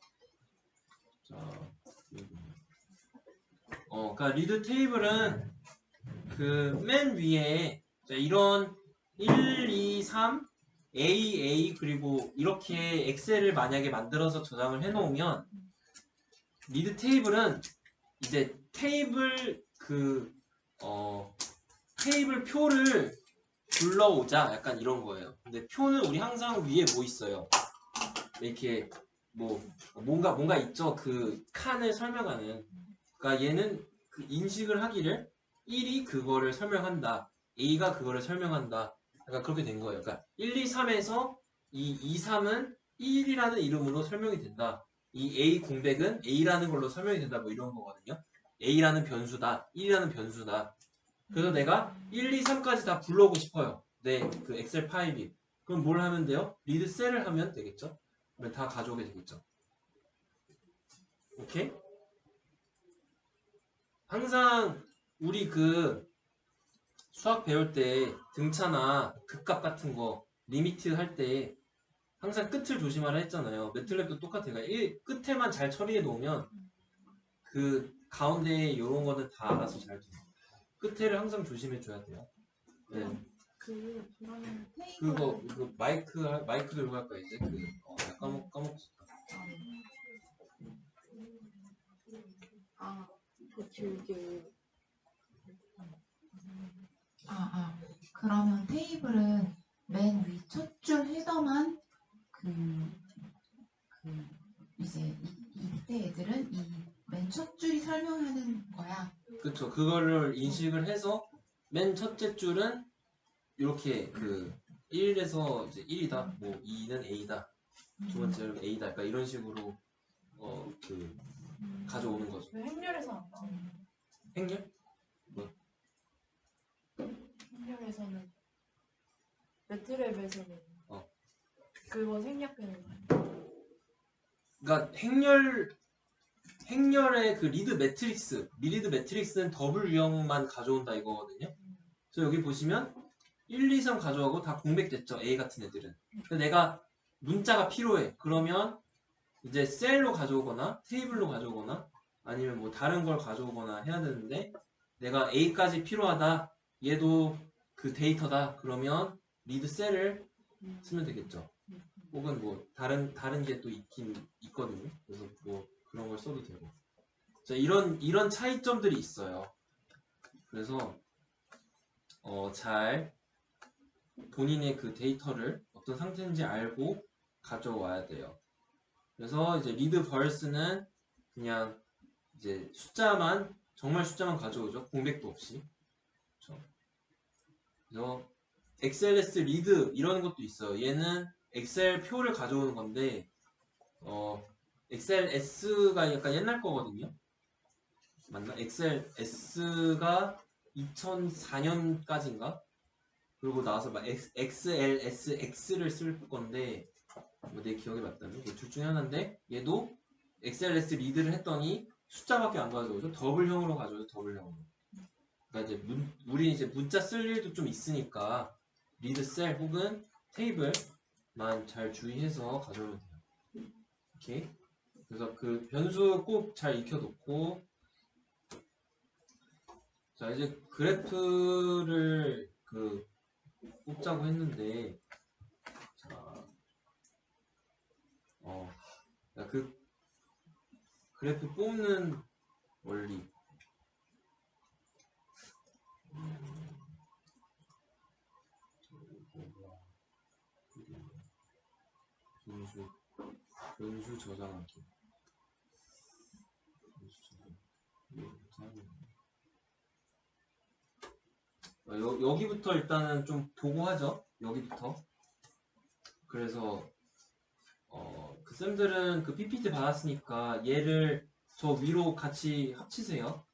Speaker 1: 그러니까 리드 테이블은 그 맨 위에 이런 1, 2, 3 A 그리고 이렇게 엑셀을 만약에 만들어서 저장을 해놓으면 리드 테이블은 이제 테이블 테이블 표를 불러오자 약간 이런 거예요. 근데 표는 우리 항상 위에 뭐 있어요? 이렇게 뭐 뭔가 있죠. 그 칸을 설명하는. 그러니까 얘는 그 인식을 하기를 1이 그거를 설명한다. A가 그거를 설명한다. 약간 그렇게 된 거예요. 그러니까 1, 2, 3에서 이 2, 3은 1이라는 이름으로 설명이 된다. 이 A 공백은 A라는 걸로 설명이 된다 뭐 이런 거거든요. A라는 변수다. 1이라는 변수다. 그래서 내가 1, 2, 3까지 다 불러오고 싶어요. 내 그 엑셀 파일이. 그럼 뭘 하면 돼요? 리드 셀을 하면 되겠죠? 그러면 다 가져오게 되겠죠. 오케이? 항상 우리 그 수학 배울 때 등차나 극값 같은 거 리미트 할 때 항상 끝을 조심하라 했잖아요. 매틀랩도 똑같아요. 그러니까 끝에만 잘 처리해 놓으면 그 가운데 이런 거는 다 알아서 잘 돼요. 끝에를 항상 조심해 줘야 돼요. 네.
Speaker 2: 그러면
Speaker 1: 그거 마이크 들고 갈 거야 이제 내가 까먹었어.
Speaker 2: 그 길게
Speaker 4: 그러면 테이블은 맨 위 첫 줄 헤더만 이제 이때 애들은 이 맨 첫 줄이 설명하는 거야.
Speaker 1: 그쵸. 그거를 인식을 해서 맨 첫째 줄은 이렇게 1에서 이제 1이다. 뭐 2는 A다. 두 번째는 A다. 그러니까 이런 식으로 가져오는 거죠.
Speaker 2: 왜 행렬에서 안 나와?
Speaker 1: 행렬?
Speaker 2: 행렬에서는 매트랩에서는
Speaker 1: 어.
Speaker 2: 그거 생략되는 거야.
Speaker 1: 그러니까 행렬의 그 리드 매트릭스는 더블 유형만 가져온다 이거거든요. 그래서 여기 보시면 1, 2, 3 가져가고 다 공백됐죠. A 같은 애들은. 그래서 내가 문자가 필요해. 그러면 이제 셀로 가져오거나 테이블로 가져오거나 아니면 뭐 다른 걸 가져오거나 해야 되는데 내가 A까지 필요하다. 얘도 그 데이터다. 그러면 리드 셀을 쓰면 되겠죠. 혹은 뭐 다른 게 또 있긴 있거든요. 그래서 뭐 그런 걸 써도 되고. 자, 이런 차이점들이 있어요. 그래서 잘 본인의 그 데이터를 어떤 상태인지 알고 가져와야 돼요. 그래서 이제 리드 벌스는 그냥 이제 정말 숫자만 가져오죠. 공백도 없이. 그렇죠. 그래서 XLS 리드 이런 것도 있어요. 얘는 엑셀 표를 가져오는 건데 XLS가 약간 옛날 거거든요. 맞나? XLS가 2004년까지인가? 그러고 나와서 막 XLSX를 쓸 건데 뭐 내 기억에 맞다면 둘 중에 하나인데 얘도 XLS 리드를 했더니 숫자밖에 안 가져오죠. 더블형으로 가져오죠. 더블형으로. 그러니까 이제 우리 이제 문자 쓸 일도 좀 있으니까 리드 셀 혹은 테이블만 잘 주의해서 가져오면 돼요. 오케이. 그래서 그 변수 꼭 잘 익혀놓고 자 이제 그래프를 뽑자고 했는데 자 그 그래프 뽑는 원리 변수 저장하기 여기부터 일단은 좀 보고 하죠. 여기부터. 그래서 그 쌤들은 그 PPT 받았으니까 얘를 저 위로 같이 합치세요.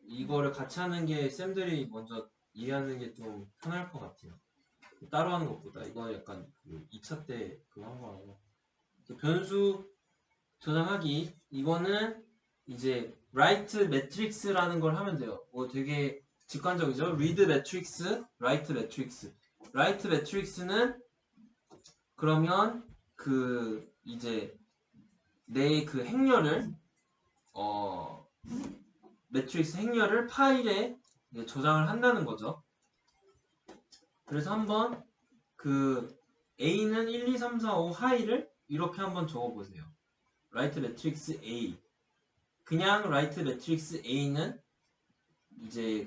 Speaker 1: 이거를 같이 하는 게 쌤들이 먼저 이해하는 게 좀 편할 것 같아요. 따로 하는 것보다 이거 약간 2차 때 그거 한 거라고. 변수 저장하기 이거는 이제 write matrix라는 걸 하면 돼요. 뭐 되게 직관적이죠. read matrix, write matrix. write matrix는 그러면 이제 내 그 행렬을 매트릭스 행렬을 파일에 저장을 한다는 거죠. 그래서 한번 A는 1, 2, 3, 4, 5 하이를 이렇게 한번 적어보세요. write matrix A. 그냥 write matrix A는 이제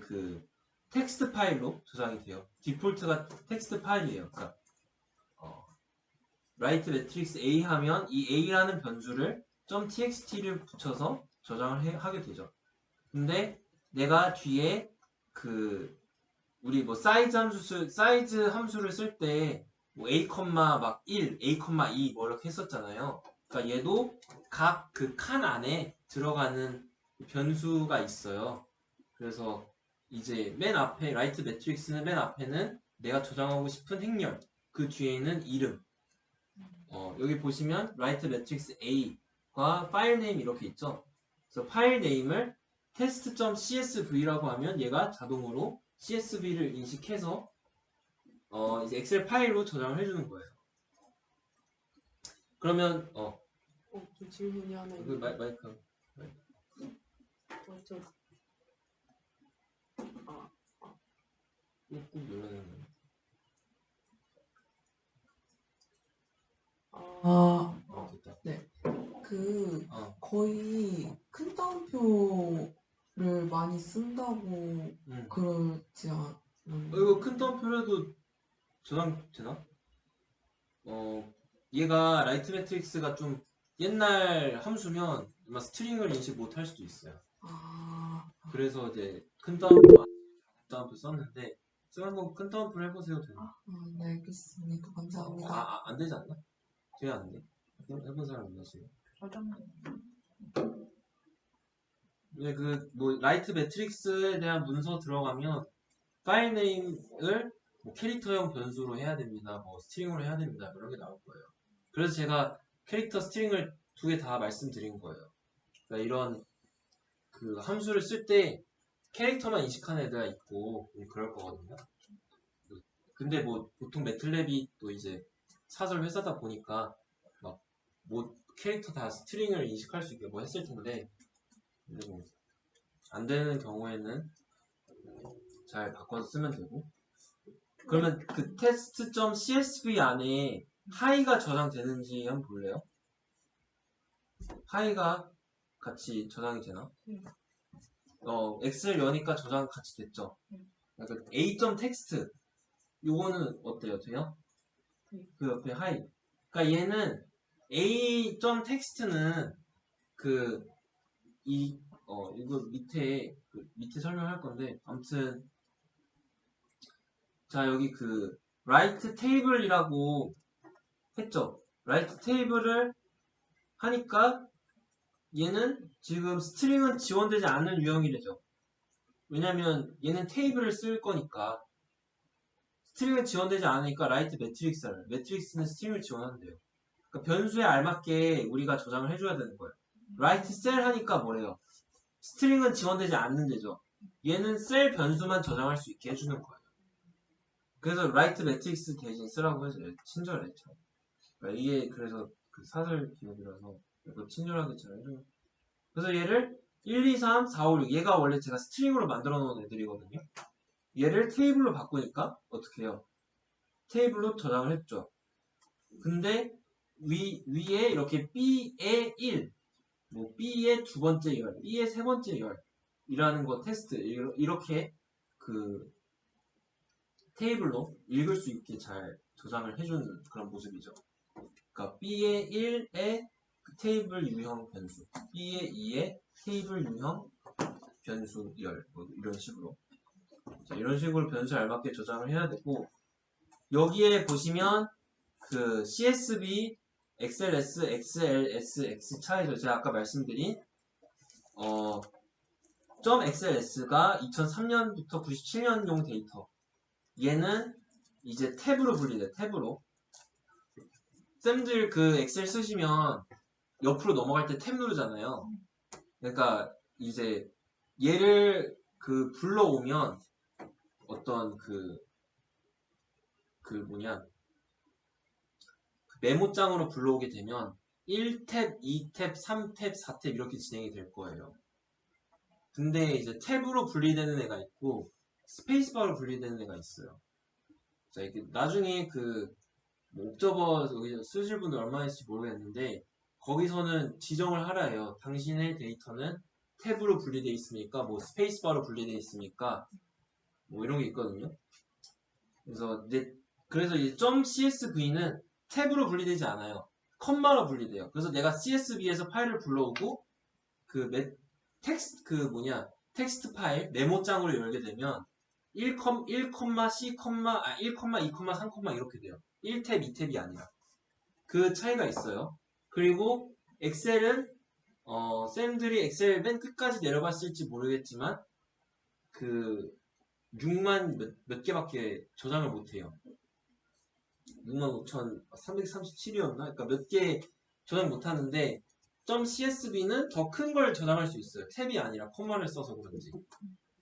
Speaker 1: 텍스트 파일로 저장이 돼요. 디폴트가 텍스트 파일이에요. 그러니까 write matrix A 하면 이 A라는 변수를 .txt를 붙여서 저장을 하게 되죠. 근데 내가 뒤에 우리 뭐 사이즈 함수를 쓸 때 뭐 A, 막 1, A, 2 뭐 이렇게 했었잖아요. 그러니까 얘도 각 그 칸 안에 들어가는 변수가 있어요. 그래서 이제 맨 앞에 라이트 매트릭스는 맨 앞에는 내가 저장하고 싶은 행렬, 그 뒤에는 이름. 여기 보시면 라이트 매트릭스 A과 파일 네임 이렇게 있죠. 그래서 파일 네임을 test.csv라고 하면 얘가 자동으로 CSV를 인식해서 이제 엑셀 파일로 저장을 해주는 거예요. 그러면
Speaker 3: 좀 질문이 하나
Speaker 1: 그
Speaker 3: 있는데.
Speaker 1: 마이크
Speaker 3: 저
Speaker 1: 꾹꾹 눌러내는 거예요. 됐다.
Speaker 5: 그
Speaker 1: 어.
Speaker 5: 거의 큰 따옴표를 많이 쓴다고 그러지 않았나요?
Speaker 1: 이거 큰 따옴표라도 저장되나? 얘가 라이트 매트릭스가 좀 옛날 함수면 아마 스트링을 인식 못할 수도 있어요.
Speaker 5: 아,
Speaker 1: 그래서 이제 큰 따옴표, 따옴표 썼는데 한번 큰 따옴표를 해보세요. 되나?
Speaker 5: 네, 알겠습니다. 감사합니다.
Speaker 1: 안 되지 않나? 돼? 안 돼? 해본 사람 있나 지금?
Speaker 2: 저장돼.
Speaker 1: 네, 라이트 매트릭스에 대한 문서 들어가면 파일 네임을 뭐 캐릭터형 변수로 해야 됩니다. 뭐 스트링으로 해야 됩니다. 이런 게 나올 거예요. 그래서 제가 캐릭터 스트링을 2개 다 말씀드린 거예요. 그러니까 이런 그 함수를 쓸 때 캐릭터만 인식하는 애가 있고 그럴 거거든요. 근데 뭐 보통 매틀랩이 또 이제 사설 회사다 보니까 막 뭐 캐릭터 다 스트링을 인식할 수 있게 뭐 했을 텐데 뭐 안 되는 경우에는 잘 바꿔서 쓰면 되고. 그러면 그 test.csv 안에 하이가 저장되는지 한번 볼래요? 하이가 같이 저장이 되나? 엑셀 여니까 저장 같이 됐죠? 그러니까 a.text 요거는 어때요? 돼요? 그 옆에 하이. 그러니까 얘는 a.text는 이거 밑에 설명할 건데 아무튼 자 여기 write table이라고 했죠. write table을 하니까 얘는 지금 스트링은 지원되지 않는 유형이 되죠. 왜냐면 얘는 테이블을 쓸 거니까 스트링은 지원되지 않으니까 write 매트릭스는 스트링을 지원한대요. 그러니까 변수에 알맞게 우리가 저장을 해줘야 되는 거예요. write cell 하니까 뭐래요? 스트링은 지원되지 않는데죠. 얘는 셀 변수만 저장할 수 있게 해주는 거예요. 그래서 write 매트릭스 대신 쓰라고 해서 친절해 참. 그러니까 이게 그래서 그 사설 기업이라서 이거 친절하게 잘 해줘요. 그래서 얘를 1, 2, 3, 4, 5, 6 얘가 원래 제가 스트링으로 만들어 놓은 애들이거든요. 얘를 테이블로 바꾸니까 어떻게 해요? 테이블로 저장을 했죠. 근데 위에 이렇게 B의 1, 뭐 B의 두 번째 열, B의 세 번째 열이라는 거 테스트 이렇게 그 테이블로 읽을 수 있게 잘 저장을 해주는 그런 모습이죠. 그러니까 B의 1의 테이블 유형 변수, B의 2의 테이블 유형 변수 열, 뭐 이런 식으로. 자, 이런 식으로 변수에 알맞게 저장을 해야 되고, 여기에 보시면 그 CSV, XLS, XLS, X 차이죠. 제가 아까 말씀드린 .xls가 2003년부터 97년용 데이터. 얘는 이제 탭으로 분리돼. 탭으로. 쌤들 그 엑셀 쓰시면 옆으로 넘어갈 때 탭 누르잖아요. 그러니까 이제 얘를 불러오면 어떤 메모장으로 불러오게 되면 1탭, 2탭, 3탭, 4탭 이렇게 진행이 될 거예요. 근데 이제 탭으로 분리되는 애가 있고 스페이스바로 분리되는 애가 있어요. 자, 이게 나중에 뭐 옵저버 쓰실 분들 얼마나 있을지 모르겠는데 거기서는 지정을 하라 해요. 당신의 데이터는 탭으로 분리되어 있습니까? 뭐 스페이스바로 분리되어 있습니까? 뭐 이런 게 있거든요. 그래서 이 .csv는 탭으로 분리되지 않아요. 컴마로 분리돼요. 그래서 내가 CSV에서 파일을 불러오고 텍스트 파일 메모장으로 열게 되면 1, C, 1, 2, 3, 이렇게 돼요. 1탭, 2탭이 아니라. 그 차이가 있어요. 그리고 엑셀은 쌤들이 엑셀 맨 끝까지 내려봤을지 모르겠지만 그 6만 몇 개밖에 저장을 못해요. 65,337이었나? 그러니까 몇 개 저장 못하는데 .csv는 더 큰 걸 저장할 수 있어요. 탭이 아니라 콤마를 써서 그런지.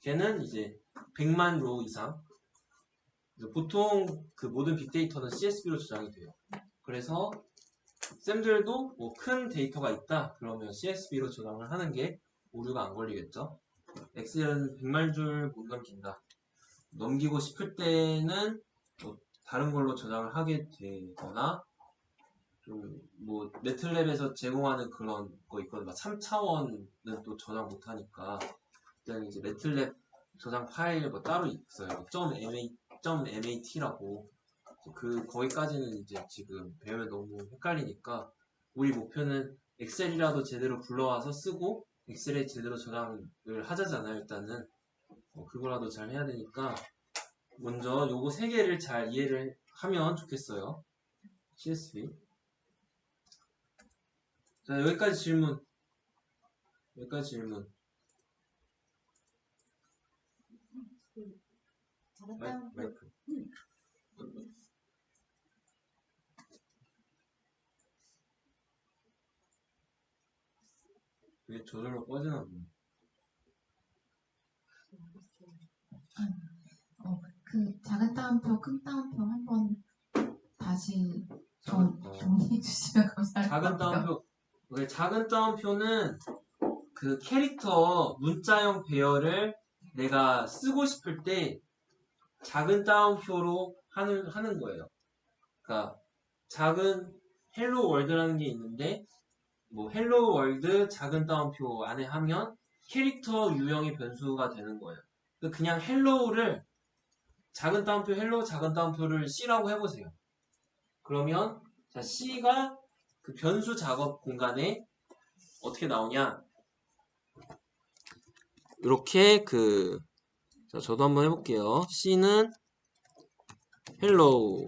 Speaker 1: 걔는 이제 100만 로 이상. 보통 그 모든 빅데이터는 CSV로 저장이 돼요. 그래서 쌤들도 뭐 큰 데이터가 있다 그러면 CSV로 저장을 하는 게 오류가 안 걸리겠죠. 엑셀은 100만 줄 못 넘긴다. 넘기고 싶을 때는 뭐 다른 걸로 저장을 하게 되거나 좀 뭐 매틀랩에서 제공하는 그런 거 있거든요. 3차원은 또 저장 못하니까 그때는 이제 매틀랩 저장 파일 뭐 따로 있어요. .mat라고 거기까지는 이제 지금 배우면 너무 헷갈리니까 우리 목표는 엑셀이라도 제대로 불러와서 쓰고 엑셀에 제대로 저장을 하자잖아요. 일단은 그거라도 잘 해야 되니까 먼저 요거 세 개를 잘 이해를 하면 좋겠어요. CSV. 자, 여기까지 질문. 마이크. 이게 저절로 꺼지나 보네.
Speaker 4: 그 작은 따옴표, 큰 따옴표 한번 다시 정리해 주시면 감사할 것
Speaker 1: 작은
Speaker 4: 같아요.
Speaker 1: 따옴표. 작은 따옴표는 그 캐릭터 문자형 배열을 내가 쓰고 싶을 때 작은 따옴표로 하는 거예요. 그러니까 작은 헬로 월드라는 게 있는데 뭐 헬로 월드 작은 따옴표 안에 하면 캐릭터 유형의 변수가 되는 거예요. 그냥 헬로우를 작은 따옴표 헬로 작은 따옴표를 C라고 해보세요. 그러면 자 C가 그 변수 작업 공간에 어떻게 나오냐? 이렇게 자, 저도 한번 해볼게요. C는 헬로우.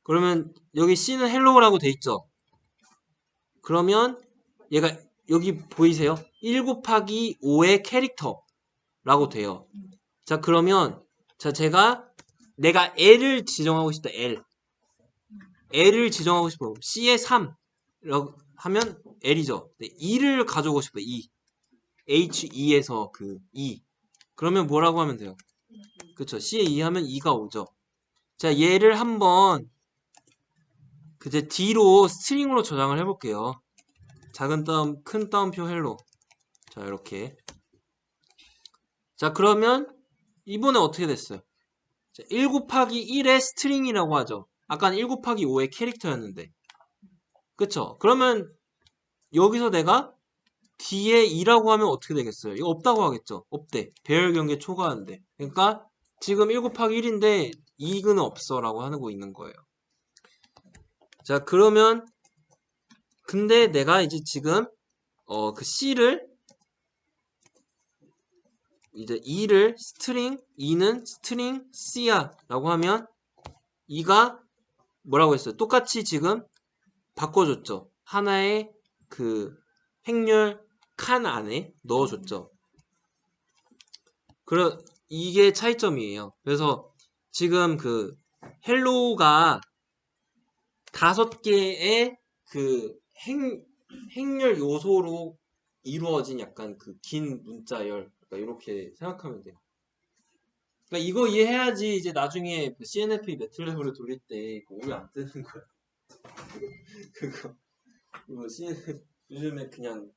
Speaker 1: 그러면 여기 C는 헬로우라고 돼 있죠? 그러면 얘가 여기 보이세요? 1 곱하기 5의 캐릭터라고 돼요. 자, 그러면 자 내가 L을 지정하고 싶다. L을 지정하고 싶어. C에 3 하면 L이죠. 2를 가져오고 싶어. 2. H2에서 2. 그러면 뭐라고 하면 돼요? 그쵸. C에 2 하면 2가 오죠. 자, 얘를 한번 D로 스트링으로 저장을 해볼게요. 작은 따옴, 큰 따옴표 헬로. 자, 이렇게. 자, 그러면 이번에 어떻게 됐어요? 자, 1 곱하기 1의 스트링이라고 하죠. 아까는 1 곱하기 5의 캐릭터였는데. 그쵸? 그러면 여기서 내가 뒤에 2라고 하면 어떻게 되겠어요? 이거 없다고 하겠죠? 없대. 배열 경계 초과하는데. 그러니까 지금 1 곱하기 1인데 2는 없어 라고 하고 있는 거예요. 자, 그러면 근데 내가 이제 지금 그 C를 이제 2를 스트링 2는 스트링 C야 라고 하면 2가 뭐라고 했어요? 똑같이 지금 바꿔줬죠. 하나의 그 행렬 칸 안에 넣어줬죠. 이게 차이점이에요. 그래서 지금 헬로우가 5개의 행렬 요소로 이루어진 약간 긴 문자열. 그러니까 이렇게 생각하면 돼요. 그러니까 이거 이해해야지 이제 나중에 CNFP 매틀랩으로 돌릴 때 오류 안 뜨는 거야. 그거 CNF 요즘에 그냥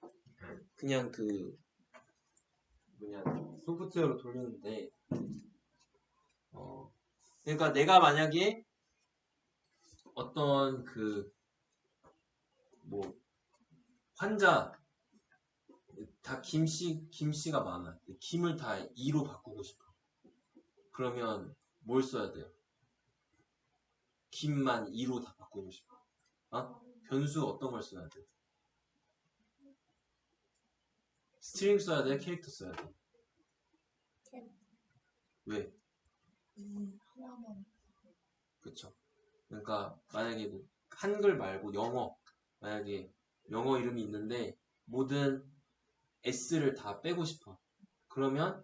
Speaker 1: 소프트웨어로 돌리는데 그러니까 내가 만약에 어떤 환자 다 김씨가 많아. 김을 다 2로 바꾸고 싶어. 그러면 뭘 써야 돼요? 김만 2로 다 바꾸고 싶어. 변수 어떤 걸 써야 돼? 스트링 써야 돼? 캐릭터 써야 돼? 왜?
Speaker 2: 하나만.
Speaker 1: 그쵸. 그러니까 만약에 한글 말고 영어 만약에 영어 이름이 있는데 모든 S를 다 빼고 싶어. 그러면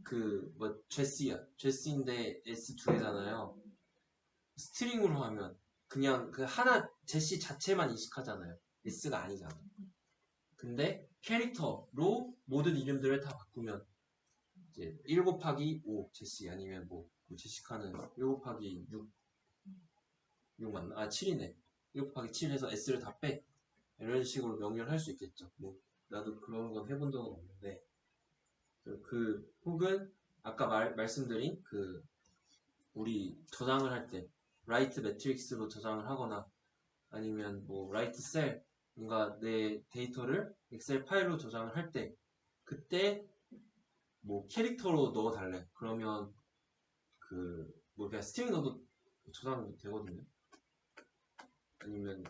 Speaker 1: 그 뭐 제시야. 제시인데 S 두 개잖아요. 스트링으로 하면 그냥 그 하나 제시 자체만 인식하잖아요. S가 아니잖아. 근데 캐릭터로 모든 이름들을 다 바꾸면 이제 1 곱하기 5 제시 아니면 뭐 제시카는 1 곱하기 6 맞나? 아 7이네. 1 곱하기 7 해서 S를 다 빼. 이런 식으로 명령을 할 수 있겠죠. 뭐 나도 그런 건 해본 적은 없는데 그 혹은 아까 말씀드린 그 우리 저장을 할 때 라이트 매트릭스로 저장을 하거나 아니면 뭐 라이트 셀 뭔가 내 데이터를 엑셀 파일로 저장을 할 때 그때 뭐 캐릭터로 넣어 달래. 그러면 그 뭐 그냥 스트링 넣어도 저장 되거든요. 아니면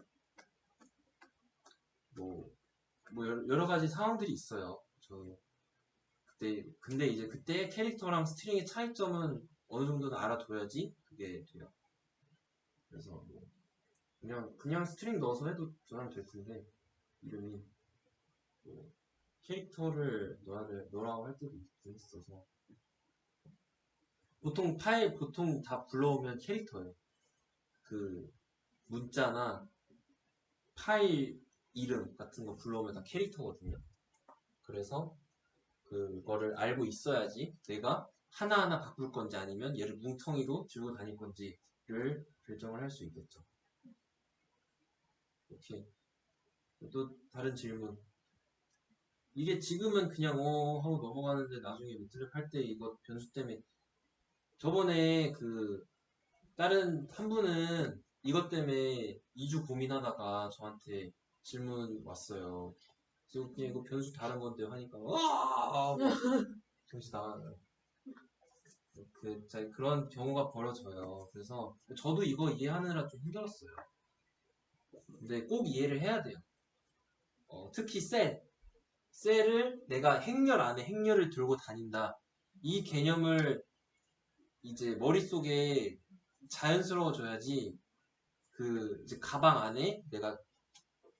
Speaker 1: 뭐 여러 가지 상황들이 있어요. 근데 이제 그때 캐릭터랑 스트링의 차이점은 어느 정도는 알아둬야지 그게 돼요. 그래서 뭐 그냥 스트링 넣어서 해도 저장 될 텐데 이름이 뭐 캐릭터를 넣으라고 할 때도 있긴 있어서 보통 다 불러오면 캐릭터예요. 그 문자나 파일 이름 같은 거 불러오면 다 캐릭터거든요. 그래서 그거를 알고 있어야지 내가 하나하나 바꿀 건지 아니면 얘를 뭉텅이로 들고 다닐 건지를 결정을 할 수 있겠죠. 오케이. 또 다른 질문. 이게 지금은 그냥 하고 넘어가는데 나중에 미트랩 할 때 이거 변수 때문에 저번에 그 다른 한 분은 이것 때문에 2주 고민하다가 저한테 질문 왔어요. 그래서 그냥 이거 변수 다른 건데 하니까 정신 나가요. 그런 경우가 벌어져요. 그래서 저도 이거 이해하느라 좀 힘들었어요. 근데 꼭 이해를 해야 돼요. 특히 셀을 내가 행렬 안에 행렬을 들고 다닌다. 이 개념을 이제 머릿속에 자연스러워져야지 이제 가방 안에 내가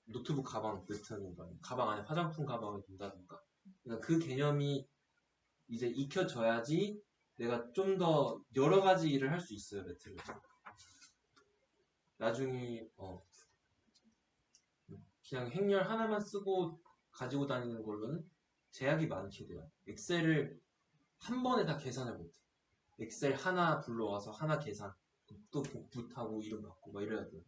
Speaker 1: 노트북 가방 넣다든가 가방 안에 화장품 가방을 둔다든가 그러니까 그 개념이 이제 익혀져야지 내가 좀 더 여러 가지 일을 할 수 있어요. 매트릭에서 나중에 그냥 행렬 하나만 쓰고 가지고 다니는 걸로는 제약이 많게 돼요. 엑셀을 한 번에 다 계산을 못해. 엑셀 하나 불러와서 하나 계산 또 복붙하고 이름 바꾸고 막 이래야 돼요.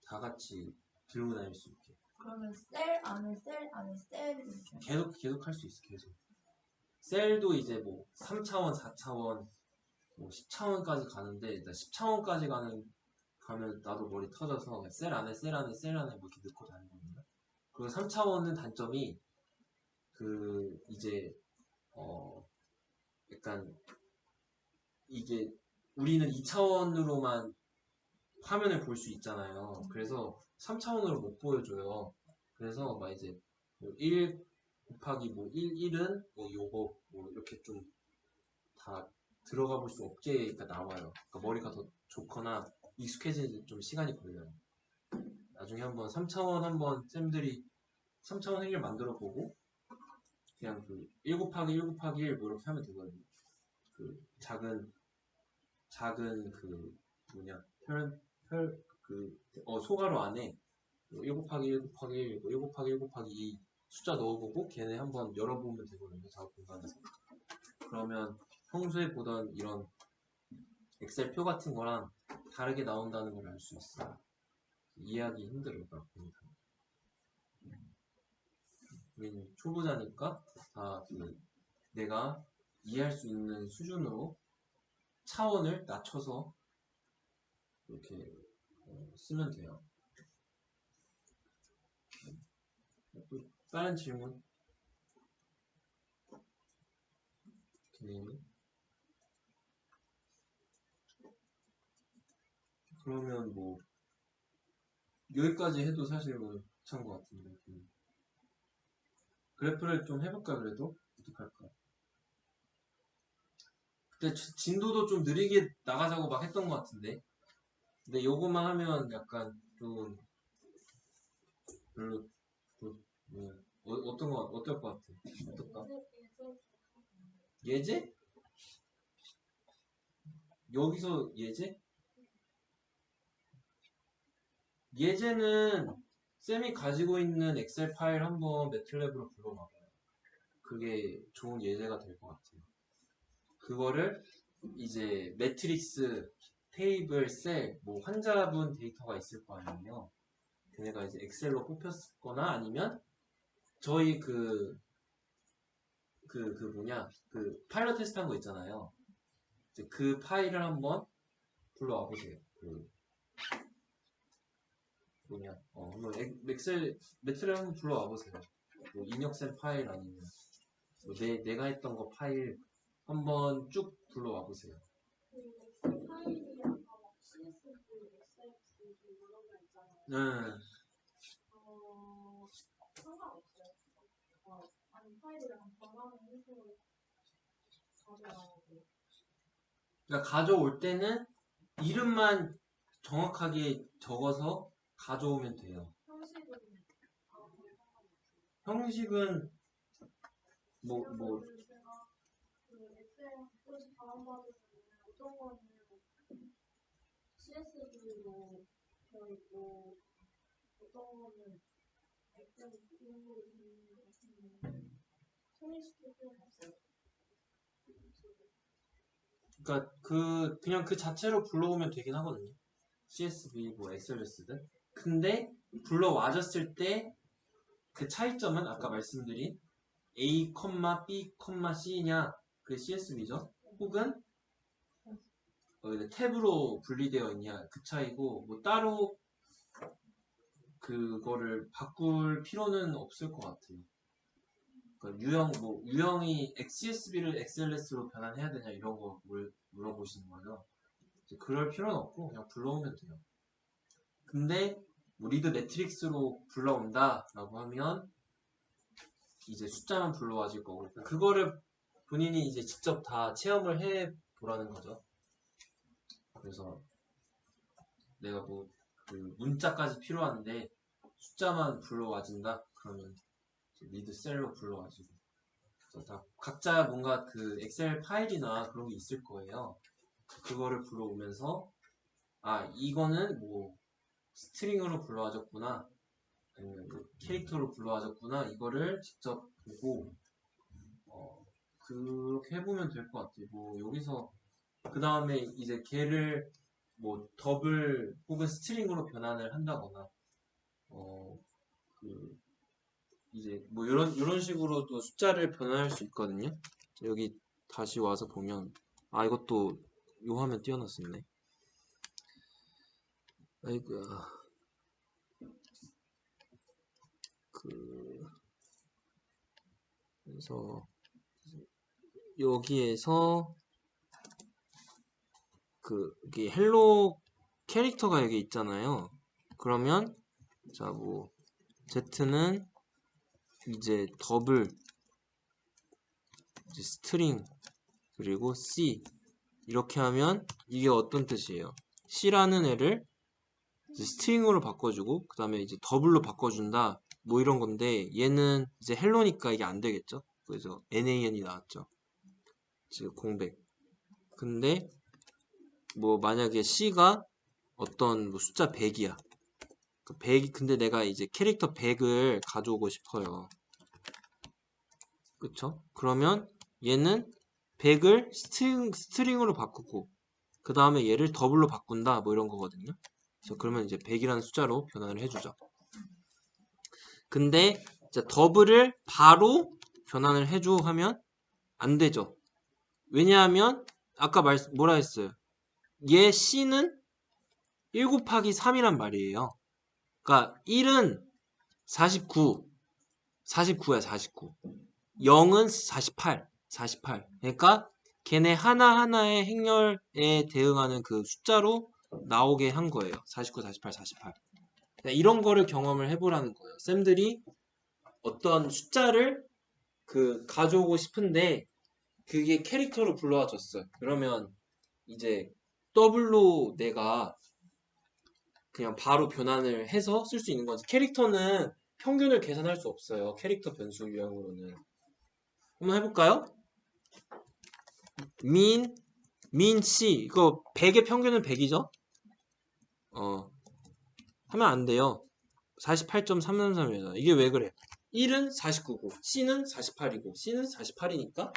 Speaker 1: 다 같이 들고 다닐 수 있게.
Speaker 2: 그러면 셀 안에 셀을
Speaker 1: 계속 할 수 있어. 계속. 셀도 이제 뭐 3차원, 4차원, 뭐 10차원까지 가는데 10차원까지 가면 나도 머리 터져서 셀 안에 뭐 이렇게 넣고 다니거든요. 그리고 3차원은 단점이 이제 약간 이게 우리는 2차원으로만 화면을 볼 수 있잖아요. 그래서 3차원으로 못 보여줘요. 그래서 막 이제 뭐 1 곱하기 뭐 1은 뭐 요거 뭐 이렇게 좀 다 들어가 볼 수 없게 나와요. 그러니까 머리가 더 좋거나 익숙해지는 좀 시간이 걸려요. 나중에 한번 3차원 한번 쌤들이 3차원 행렬 만들어 보고 그냥 1 곱하기 1 곱하기 1 뭐 이렇게 하면 되거든요. 작은 소가로 안에 1 곱하기 1 곱하기 1, 1 곱하기 1 곱하기 2 숫자 넣어보고 걔네 한번 열어보면 되거든요. 작업 공간에서. 그러면 평소에 보던 이런 엑셀 표 같은 거랑 다르게 나온다는 걸 알 수 있어요. 이해하기 힘들어요. 우리는 초보자니까 다 내가 이해할 수 있는 수준으로 차원을 낮춰서 이렇게 쓰면 돼요. 또 다른 질문? 그러면 뭐 여기까지 해도 사실 뭐 괜찮은 것 같은데 그래프를 좀 해볼까 그래도? 어떡할까? 그때 진도도 좀 느리게 나가자고 막 했던 것 같은데 근데 요거만 하면 약간 좀 별로 어떤 거 어떨 것 같아? 어떨까? 예제? 여기서 예제? 예제는 쌤이 가지고 있는 엑셀 파일 한번 매틀랩으로 불러봐봐요. 그게 좋은 예제가 될 것 같아요. 그거를 이제 매트릭스, 테이블, 셀, 뭐 환자분 데이터가 있을 거 아니에요. 걔네가 이제 엑셀로 뽑혔거나 아니면 저희 그 파일럿 테스트 한 거 있잖아요. 이제 그 파일을 한번 불러와 보세요. 한번 엑셀 매트릭스 한번 불러와 보세요. 뭐 인역셀 파일 아니면 뭐 내가 했던 거 파일 한번 쭉 불러와 보세요.
Speaker 3: 그 파일이랑 막 CSV, XLS 이런 거 있잖아요.
Speaker 1: 네.
Speaker 3: 상관없어요. 아니 파일이랑 변환을 해서 가져와야지.
Speaker 1: 그러니까 가져올 때는 이름만 정확하게 적어서 가져오면 돼요.
Speaker 3: 형식은
Speaker 1: 형식은
Speaker 3: 제가 그 엑셀 표시 다운받으면 어떤 거는 CSV로 되어 있고 어떤 거는 엑셀 비용으로 되어 있는 것 같은데 통일시킬 필요는 없어요.
Speaker 1: 그러니까 그냥 그 자체로 불러오면 되긴 하거든요. CSV 뭐 XLS든. 근데 불러와줬을 때 그 차이점은 아까 말씀드린 A, B, C냐 그 CSV죠. 혹은 탭으로 분리되어 있냐 그 차이고 뭐 따로 그거를 바꿀 필요는 없을 것 같아요. 그러니까 유형이 CSV를 XLS로 변환해야 되냐 이런 거 물어보시는 거죠. 그럴 필요는 없고 그냥 불러오면 돼요. 근데 뭐 리드 매트릭스로 불러온다 라고 하면 이제 숫자만 불러와질 거고 그거를 본인이 이제 직접 다 체험을 해 보라는 거죠. 그래서 내가 뭐 그 문자까지 필요한데 숫자만 불러와진다 그러면 리드 셀로 불러와지고 그래서 다 각자 뭔가 그 엑셀 파일이나 그런 게 있을 거예요. 그거를 불러오면서 이거는 뭐 스트링으로 불러와졌구나 아니면 뭐 캐릭터로 불러와졌구나 이거를 직접 보고 그렇게 해보면 될 것 같아요. 뭐 여기서 그 다음에 이제 걔를 뭐 더블 혹은 스트링으로 변환을 한다거나 이제 뭐 이런 식으로도 숫자를 변환할 수 있거든요. 여기 다시 와서 보면 이것도 요 화면 띄워놨었네. 아이고야. 그래서 여기에서 여기 헬로 캐릭터가 여기 있잖아요. 그러면 자 뭐 Z는 이제 더블 이제 스트링 그리고 C 이렇게 하면 이게 어떤 뜻이에요? C라는 애를 이제 스트링으로 바꿔주고 그 다음에 이제 더블로 바꿔준다 뭐 이런 건데 얘는 이제 헬로니까 이게 안 되겠죠? 그래서 NAN이 나왔죠. 지금 공백. 근데 뭐 만약에 C가 어떤 뭐 숫자 100이야. 100, 근데 내가 이제 캐릭터 100을 가져오고 싶어요. 그쵸? 그러면 얘는 100을 스트링으로 바꾸고 그 다음에 얘를 더블로 바꾼다 뭐 이런 거거든요. 그래서 그러면 이제 100이라는 숫자로 변환을 해주죠. 근데 이제 더블을 바로 변환을 해줘 하면 안 되죠. 왜냐하면 아까 뭐라 했어요? 얘 C는 1 곱하기 3이란 말이에요. 그러니까 1은 49, 49야 49. 0은 48. 그러니까 걔네 하나하나의 행렬에 대응하는 그 숫자로 나오게 한 거예요. 49, 48, 48. 이런 거를 경험을 해보라는 거예요. 쌤들이 어떤 숫자를 가져오고 싶은데 그게 캐릭터로 불러와 줬어요. 그러면 이제 더블로 내가 그냥 바로 변환을 해서 쓸 수 있는 거지. 캐릭터는 평균을 계산할 수 없어요. 캐릭터 변수 유형으로는. 한번 해볼까요? min C 이거 100의 평균은 100이죠? 하면 안 돼요. 48.333이잖아. 이게 왜 그래? 1은 49고 C는 48이고 C는 48이니까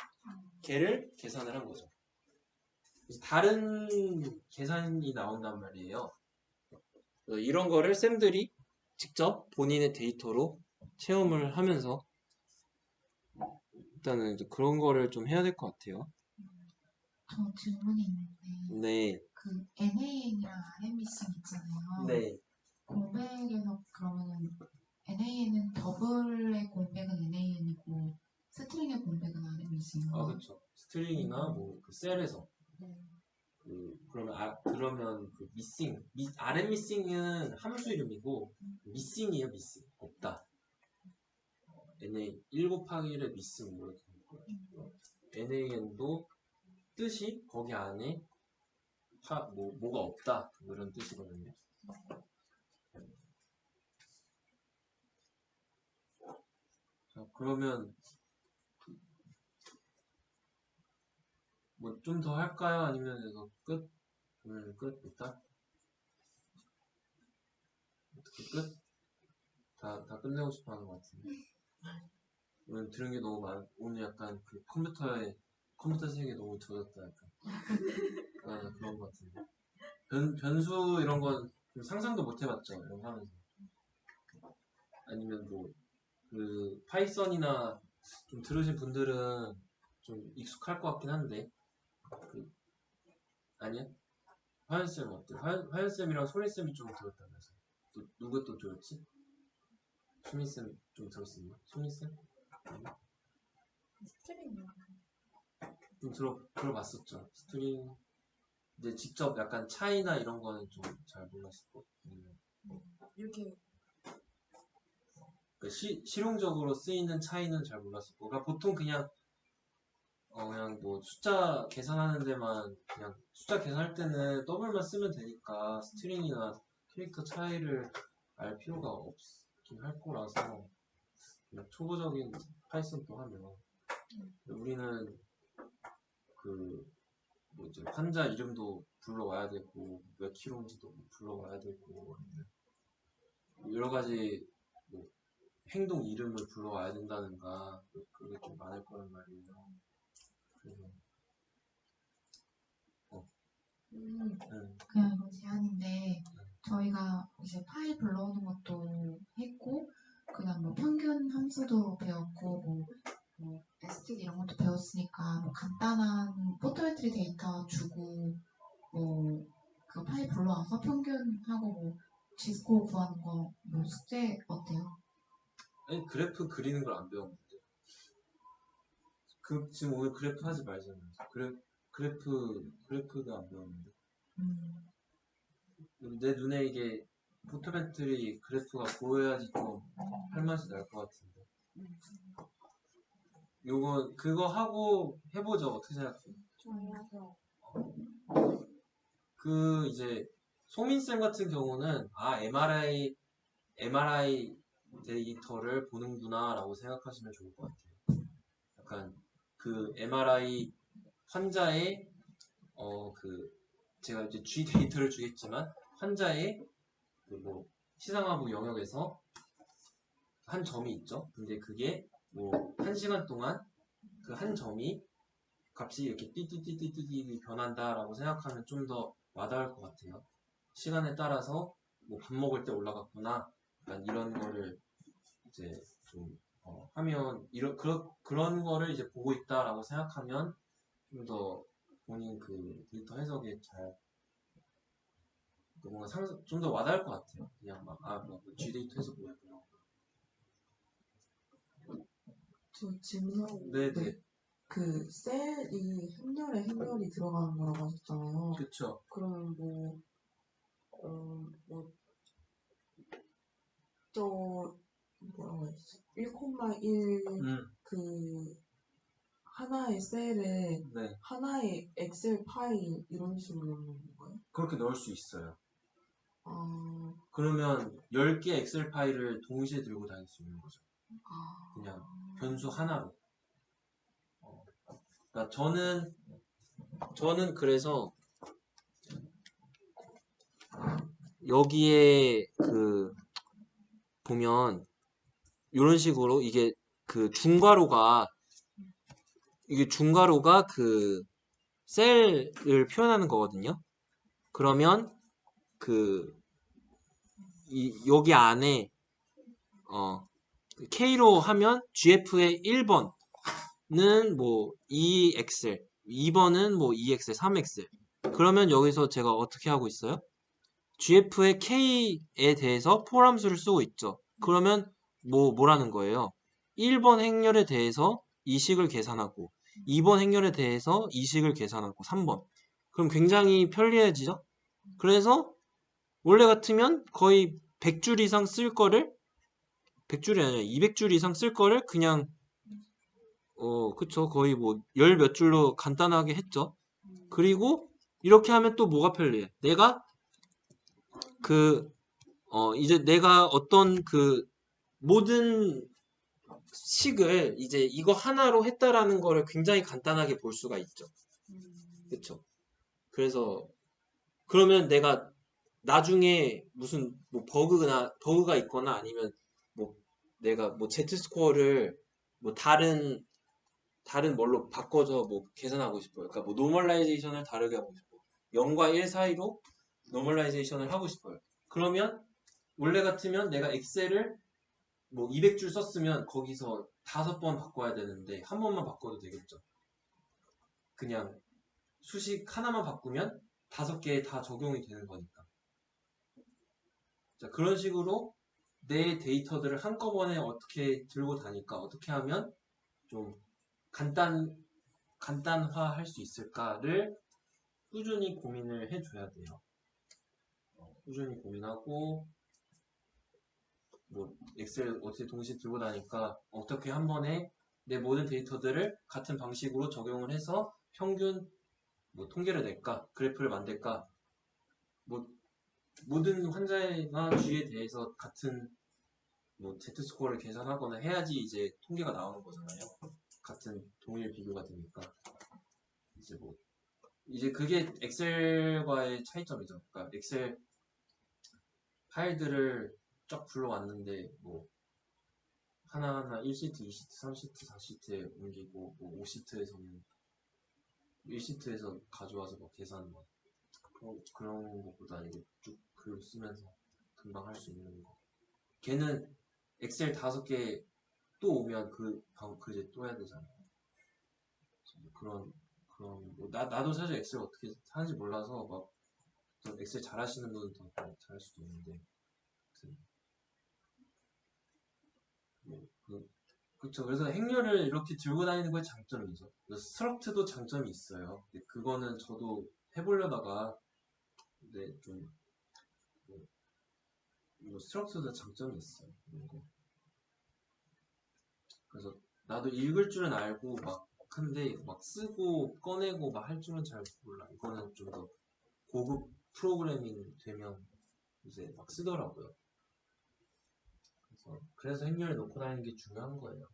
Speaker 1: 걔를 계산을 한 거죠. 그래서 다른 계산이 나온단 말이에요. 그래서 이런 거를 쌤들이 직접 본인의 데이터로 체험을 하면서 일단은 이제 그런 거를 좀 해야 될 것 같아요.
Speaker 4: 저 질문이 있는데
Speaker 1: 네.
Speaker 4: 그 NAN이랑 RMBC 있잖아요.
Speaker 1: 네.
Speaker 4: 공백에서 그러면은 NAN은 더블의 공백은 NAN이고 스트링의 공백은 RMBC인
Speaker 1: 아,
Speaker 4: 거예요.
Speaker 1: 그렇죠. 스트링이나 뭐 그 셀에서 그러면 그 RM 미싱은 함수 이름이고 미싱이에요, 미싱. 없다. NA 1 곱하기 1의 미싱 뭐 이렇게 될 거예요. NAN도 뜻이 거기 안에 뭐가 없다 뭐 이런 뜻이거든요. 자, 그러면 뭐 좀 더 할까요? 아니면 이거 끝? 오늘 끝? 일단 어떻게 끝? 다 끝내고 싶어 하는 것 같은데. 오늘 들은 게 너무 오늘 약간 그 컴퓨터 세계에 너무 젖었다 약간. 그런 것 같은데. 변수 이런 건 상상도 못 해봤죠. 이런 거 하면서. 아니면 뭐 그 파이썬이나 좀 들으신 분들은 좀 익숙할 것 같긴 한데 아니야? 화연쌤 어때요? 화연쌤이랑 소리쌤이 좀 들었다면서. 또 누구 또 들었지? 수미쌤 좀 들었었나? 수미쌤?
Speaker 2: 스트링
Speaker 1: 좀 들어봤었죠. 스트링 이제 직접 약간 차이나 이런 거는 좀 잘 몰랐었고
Speaker 2: 이렇게
Speaker 1: 그러니까 실용적으로 쓰이는 차이는 잘 몰랐었고 그러니까 보통 그냥 뭐 숫자 계산하는 데만 그냥 숫자 계산할 때는 더블만 쓰면 되니까 스트링이나 캐릭터 차이를 알 필요가 없긴 할 거라서 그냥 초보적인 파이썬 또 하면 우리는 그 뭐지 환자 이름도 불러와야 되고 몇 킬로인지도 불러와야 되고 여러 가지 뭐 행동 이름을 불러와야 된다는가 그게 좀 많을 거란 말이에요. 그래서
Speaker 4: 그냥 이거 제안인데 저희가 이제 파일 불러오는 것도 했고 그냥 뭐 평균 함수도 배웠고 뭐 STD 이런 것도 배웠으니까 뭐 간단한 포토메트리 데이터 주고 뭐 그 파일 불러와서 평균하고 뭐 G스코어 구하는 거 뭐 숙제 어때요?
Speaker 1: 아니 그래프 그리는 걸 안 배웠는데 지금 오늘 그래프 하지 말잖아요. 그래프가 안 배웠는데 내 눈에 이게 포토메트리 그래프가 보여야지 좀 할 맛이 날 것 같은데 그거 하고 해보죠. 어떻게 생각해요?
Speaker 3: 좋아요.
Speaker 1: 이제 소민쌤 같은 경우는 MRI 데이터를 보는구나 라고 생각하시면 좋을 것 같아요. 약간 그 MRI 환자의 제가 이제 G 데이터를 주겠지만 환자의 뭐 시상하부 영역에서 한 점이 있죠. 근데 그게 뭐 1시간 동안 그 한 점이 값이 이렇게 띠띠띠띠띠 변한다라고 생각하면 좀 더 와닿을 것 같아요. 시간에 따라서 뭐 밥 먹을 때 올라갔구나. 약간 이런 거를 이제 좀 하면 그런 거를 이제 보고 있다라고 생각하면 좀 더 본인 그 데이터 해석에 잘 뭔가 좀 더 와닿을 것 같아요. 그냥 뭐 G 데이터 해석 뭐였구나.
Speaker 5: 저 질문하고
Speaker 1: 네네.
Speaker 5: 그 셀이 행렬에 들어가는 거라고 하셨잖아요.
Speaker 1: 그쵸.
Speaker 5: 그러면 뭐라고 했지? 1,1 그 하나의 셀에
Speaker 1: 네.
Speaker 5: 하나의 엑셀 파일 이런 식으로 넣는 건가요?
Speaker 1: 그렇게 넣을 수 있어요. 그러면 10개 엑셀 파일을 동시에 들고 다닐 수 있는 거죠. 그냥 변수 하나로. 그러니까 저는 그래서 여기에 그 보면 이런 식으로 이게 그 중괄호가 그 셀을 표현하는 거거든요. 그러면 여기 안에 K로 하면 GF의 1번은 뭐 2엑셀, 2번은 뭐 2엑셀, 3엑셀. 그러면 여기서 제가 어떻게 하고 있어요? GF의 K에 대해서 포함수를 쓰고 있죠. 그러면 뭐라는 거예요? 1번 행렬에 대해서 이식을 계산하고 2번 행렬에 대해서 이식을 계산하고 3번. 그럼 굉장히 편리해지죠? 그래서 원래 같으면 거의 100줄 이상 쓸 거를 100줄이 아니라 200줄 이상 쓸 거를 그냥 그쵸. 거의 뭐 열 몇 줄로 간단하게 했죠. 그리고 이렇게 하면 또 뭐가 편리해? 내가 이제 내가 어떤 모든 식을 이제 이거 하나로 했다라는 거를 굉장히 간단하게 볼 수가 있죠. 그쵸. 그래서 그러면 내가 나중에 무슨 뭐 버그가 있거나 아니면 뭐 내가 뭐 Z 스코어를 뭐 다른 뭘로 바꿔서 뭐 계산하고 싶어요. 그러니까 뭐 노멀라이제이션을 다르게 하고 싶고 0과 1 사이로 노멀라이제이션을 하고 싶어요. 그러면 원래 같으면 내가 엑셀을 뭐 200줄 썼으면 거기서 5번 바꿔야 되는데 한 번만 바꿔도 되겠죠. 그냥 수식 하나만 바꾸면 5개에 다 적용이 되는 거니까. 자, 그런 식으로 내 데이터들을 한꺼번에 어떻게 들고 다닐까? 어떻게 하면 좀 간단화할 수 있을까를 꾸준히 고민을 해줘야 돼요. 꾸준히 고민하고 뭐 엑셀 어떻게 동시에 들고 다니까 어떻게 한 번에 내 모든 데이터들을 같은 방식으로 적용을 해서 평균 뭐 통계를 낼까? 그래프를 만들까? 뭐 모든 환자나 G에 대해서 같은 뭐 Z스코어를 계산하거나 해야지 이제 통계가 나오는 거잖아요. 같은 동일 비교가 되니까 이제 그게 엑셀과의 차이점이죠. 그러니까 엑셀 파일들을 쫙 불러왔는데 뭐 하나하나 1시트, 2시트, 3시트, 4시트에 옮기고 뭐 5시트에서는 1시트에서 가져와서 뭐 계산 뭐 그런 것보다 이게 쭉 글로 쓰면서 금방 할 수 있는 거. 걔는 엑셀 5개 또 오면 그제 또 해야 되잖아요. 그런 뭐 나도 사실 엑셀 어떻게 하는지 몰라서 막 엑셀 잘하시는 분은 더 잘할 수도 있는데 그쵸. 그래서 행렬을 이렇게 들고 다니는 거에 장점이죠. 스트럭트도 장점이 있어요. 근데 그거는 저도 해보려다가 근데 좀 스트럭트도 장점이 있어요. 그래서 나도 읽을 줄은 알고 근데 쓰고 꺼내고 할 줄은 잘 몰라. 이거는 좀 더 고급 프로그래밍 되면 이제 쓰더라고요. 그래서 행렬을 놓고 다니는 게 중요한 거예요.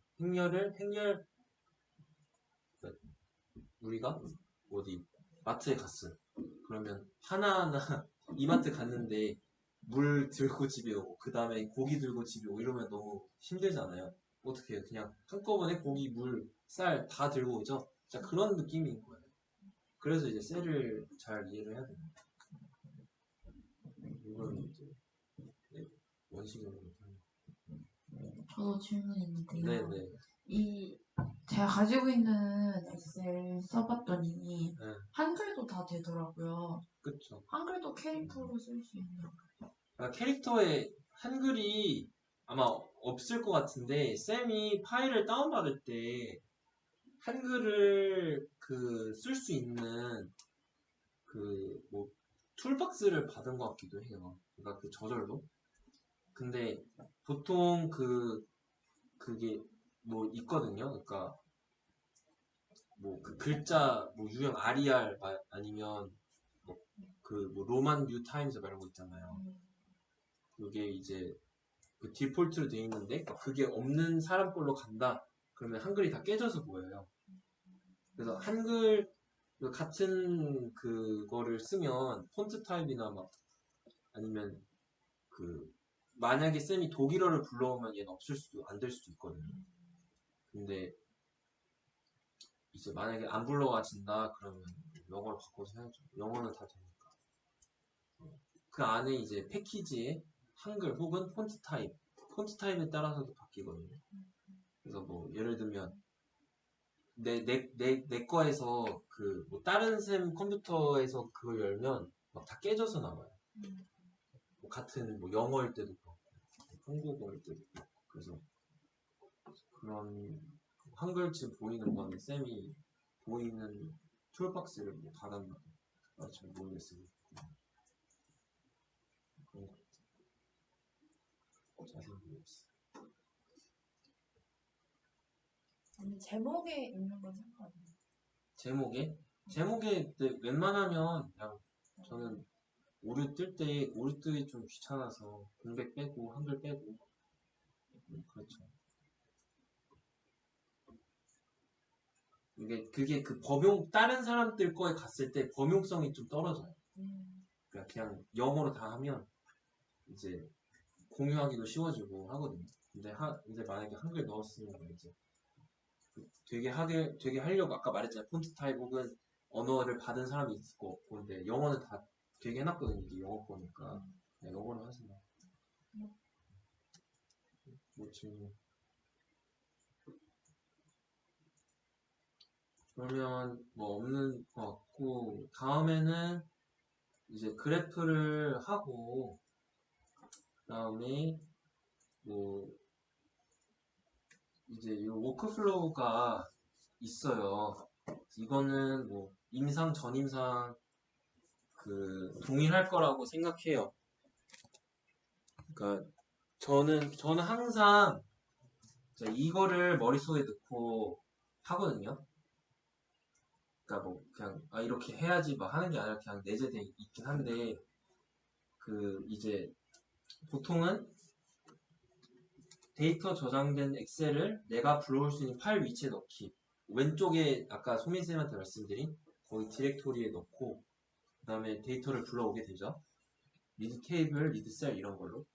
Speaker 1: 행렬 우리가 어디 마트에 갔어요. 그러면 하나하나 이마트 갔는데 물 들고 집에 오고 그 다음에 고기 들고 집에 오고 이러면 너무 힘들잖아요. 어떻게 해요? 그냥 한꺼번에 고기, 물, 쌀 다 들고 오죠? 자, 그런 느낌인 거예요. 그래서 이제 셀을 잘 이해를 해야 됩니다. 이건 이제 원식으로 못하는
Speaker 4: 저도 질문 있는데요.
Speaker 1: 네네.
Speaker 4: 제가 가지고 있는 엑셀 써봤더니
Speaker 1: 네.
Speaker 4: 한글도 다 되더라고요.
Speaker 1: 그쵸.
Speaker 4: 한글도 캐릭터로 쓸 수 있나요?
Speaker 1: 캐릭터에 한글이 아마 없을 것 같은데 쌤이 파일을 다운받을 때 한글을 쓸 수 있는 뭐 툴박스를 받은 것 같기도 해요. 그러니까 저절로. 근데 보통 그게 뭐 있거든요. 그러니까 뭐 글자 뭐 유형 RER 아니면 뭐 로만 뉴 타임스 이런 거 있잖아요. 그게 이제 그 디폴트로 돼 있는데 그게 없는 사람 걸로 간다. 그러면 한글이 다 깨져서 보여요. 그래서 한글 같은 그거를 쓰면 폰트 타입이나 막 아니면 그 만약에 쌤이 독일어를 불러오면 얘는 없을 수도 안 될 수도 있거든요. 근데 이제 만약에 안 불러와진다 그러면 영어로 바꿔서 해야죠. 영어는 다 되니까. 그 안에 이제 패키지에 한글 혹은 폰트 타입에 따라서도 바뀌거든요. 그래서 뭐 예를 들면 내 거에서 그 뭐 다른 쌤 컴퓨터에서 그걸 열면 막 다 깨져서 나와요. 뭐 같은 뭐 영어일 때도 그렇고 한국어일 때도 그렇고 그래서 그런 한글집 보이는 거는 쌤이 보이는 툴박스를 뭐 받았나 잘 모르겠어요. 그런 거 자세히 모르겠어요.
Speaker 2: 아니, 제목에 있는 건 상관없어요.
Speaker 1: 제목에 웬만하면 그냥 저는 오류 뜨기 좀 귀찮아서 공백 빼고 한글 빼고 그렇죠. 그게 그 다른 사람들 거에 갔을 때 범용성이 좀 떨어져요. 그러니까 그냥 영어로 다 하면 이제 공유하기도 쉬워지고 하거든요. 근데 만약에 한글 넣었으면 이제 되게 하려고 아까 말했잖아요. 폰트 타입 혹은 언어를 받은 사람이 있을 거 없고 근데 영어는 다 되게 해놨거든요. 이게 영어 거니까 그냥 영어로 하세요. 뭐 질문. 그러면 뭐 없는 것 같고 다음에는 이제 그래프를 하고 그다음에 뭐 이제 이 워크플로우가 있어요. 이거는 뭐 임상 전임상 그 동일할 거라고 생각해요. 그러니까 저는 항상 이거를 머릿속에 넣고 하거든요. 그러니까 뭐 그냥 이렇게 해야지 막 하는 게 아니라 그냥 내재돼 있긴 한데 그 이제 보통은 데이터 저장된 엑셀을 내가 불러올 수 있는 파일 위치에 넣기. 왼쪽에 아까 소민쌤한테 말씀드린 거기 디렉토리에 넣고 그 다음에 데이터를 불러오게 되죠. 리드 테이블, 리드 셀 이런 걸로.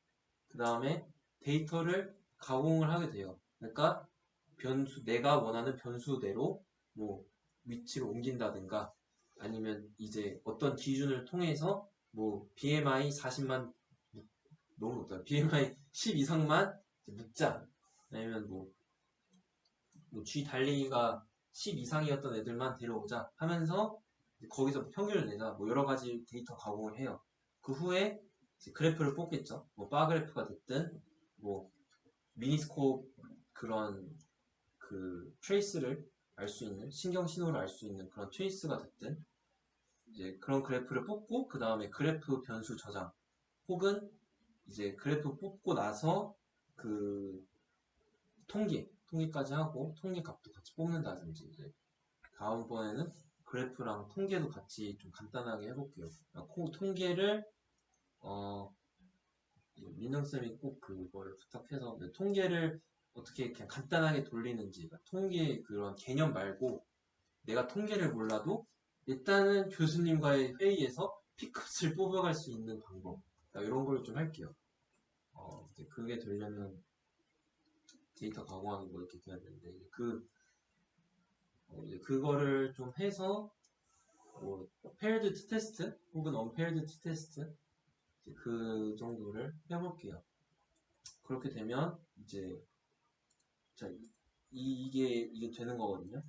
Speaker 1: 그 다음에 데이터를 가공을 하게 돼요. 그러니까 내가 원하는 변수대로 뭐 위치로 옮긴다든가 아니면 이제 어떤 기준을 통해서 뭐 BMI 40만 너무 높다. BMI 10 이상만 묻자. 아니면 뭐 G 달리기가 10 이상이었던 애들만 데려오자 하면서 거기서 평균을 내자. 뭐 여러 가지 데이터 가공을 해요. 그 후에 이제 그래프를 뽑겠죠. 뭐 바 그래프가 됐든 뭐 미니스코프 그런 그 트레이스를 알 수 있는 신경 신호를 알 수 있는 그런 트레이스가 됐든 이제 그런 그래프를 뽑고 그 다음에 그래프 변수 저장 혹은 이제 그래프 뽑고 나서 그 통계까지 하고 통계 값도 같이 뽑는다든지 이제 다음번에는 그래프랑 통계도 같이 좀 간단하게 해볼게요. 통계를 민영쌤이 꼭 그걸 부탁해서 통계를 어떻게 그냥 간단하게 돌리는지 통계 그런 개념 말고 내가 통계를 몰라도 일단은 교수님과의 회의에서 P컷을 뽑아갈 수 있는 방법 이런 걸 좀 할게요. 그게 되려면 데이터 가공하기 뭐 이렇게 돼야 되는데 이제 그거를 좀 해서 뭐 paired t-테스트 혹은 unpaired t-테스트 그 정도를 해볼게요. 그렇게 되면 이제 이게 되는 거거든요.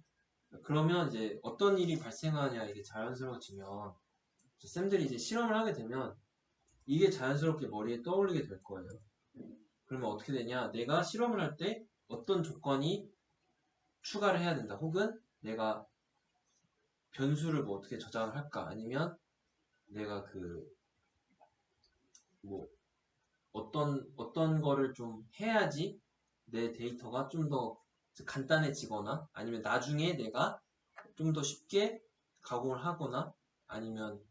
Speaker 1: 그러면 이제 어떤 일이 발생하냐 이게 자연스러워지면 쌤들이 이제 실험을 하게 되면 이게 자연스럽게 머리에 떠올리게 될 거예요. 그러면 어떻게 되냐? 내가 실험을 할 때 어떤 조건이 추가를 해야 된다. 혹은 내가 변수를 뭐 어떻게 저장을 할까? 아니면 내가 뭐 어떤 거를 좀 해야지 내 데이터가 좀 더 간단해지거나 아니면 나중에 내가 좀 더 쉽게 가공을 하거나 아니면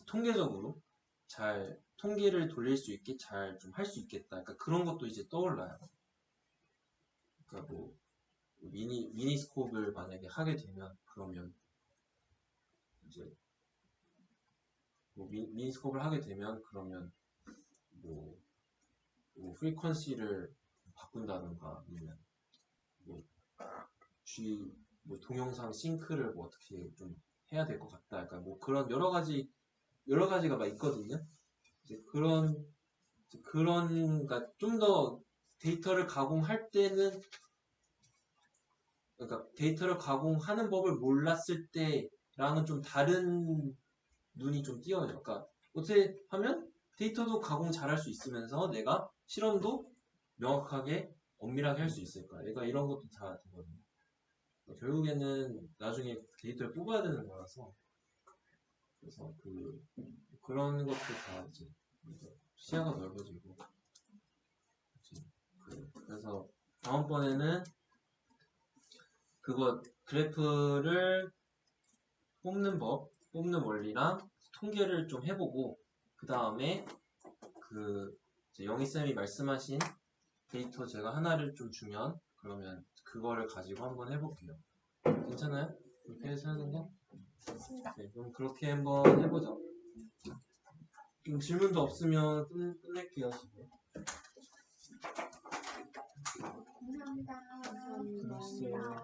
Speaker 1: 통계적으로 잘 통계를 돌릴 수 있게 잘 좀 할 수 있겠다. 그러니까 그런 것도 이제 떠올라요. 그러니까 뭐 미니스콥을 만약에 하게 되면 그러면 이제 뭐 미니스콥을 하게 되면 그러면 뭐 프리퀀시를 바꾼다든가 아니면 뭐 뭐 동영상 싱크를 뭐 어떻게 좀 해야 될 것 같다. 약간 뭐 그런 여러 가지가 막 있거든요. 이제 그러니까 좀 더 데이터를 가공할 때는 그러니까 데이터를 가공하는 법을 몰랐을 때랑은 좀 다른 눈이 좀 띄어요. 그러니까 어떻게 하면 데이터도 가공 잘할 수 있으면서 내가 실험도 명확하게 엄밀하게 할 수 있을까? 그러니까 이런 것도 다 되거든요. 결국에는 나중에 데이터를 뽑아야 되는 거라서 그래서 그런 것도 다 이제 시야가 넓어지고 그래서 다음번에는 그거 그래프를 뽑는 법, 뽑는 원리랑 통계를 좀 해보고 그 다음에 영희쌤이 말씀하신 데이터 제가 하나를 좀 주면 그러면 그거를 가지고 한번 해볼게요. 괜찮아요? 그렇게 해서 하는 거? 네, 그럼 그렇게 한번 해보자. 좀 질문도 없으면 끝낼게요.
Speaker 3: 감사합니다.
Speaker 1: 수고하셨어요.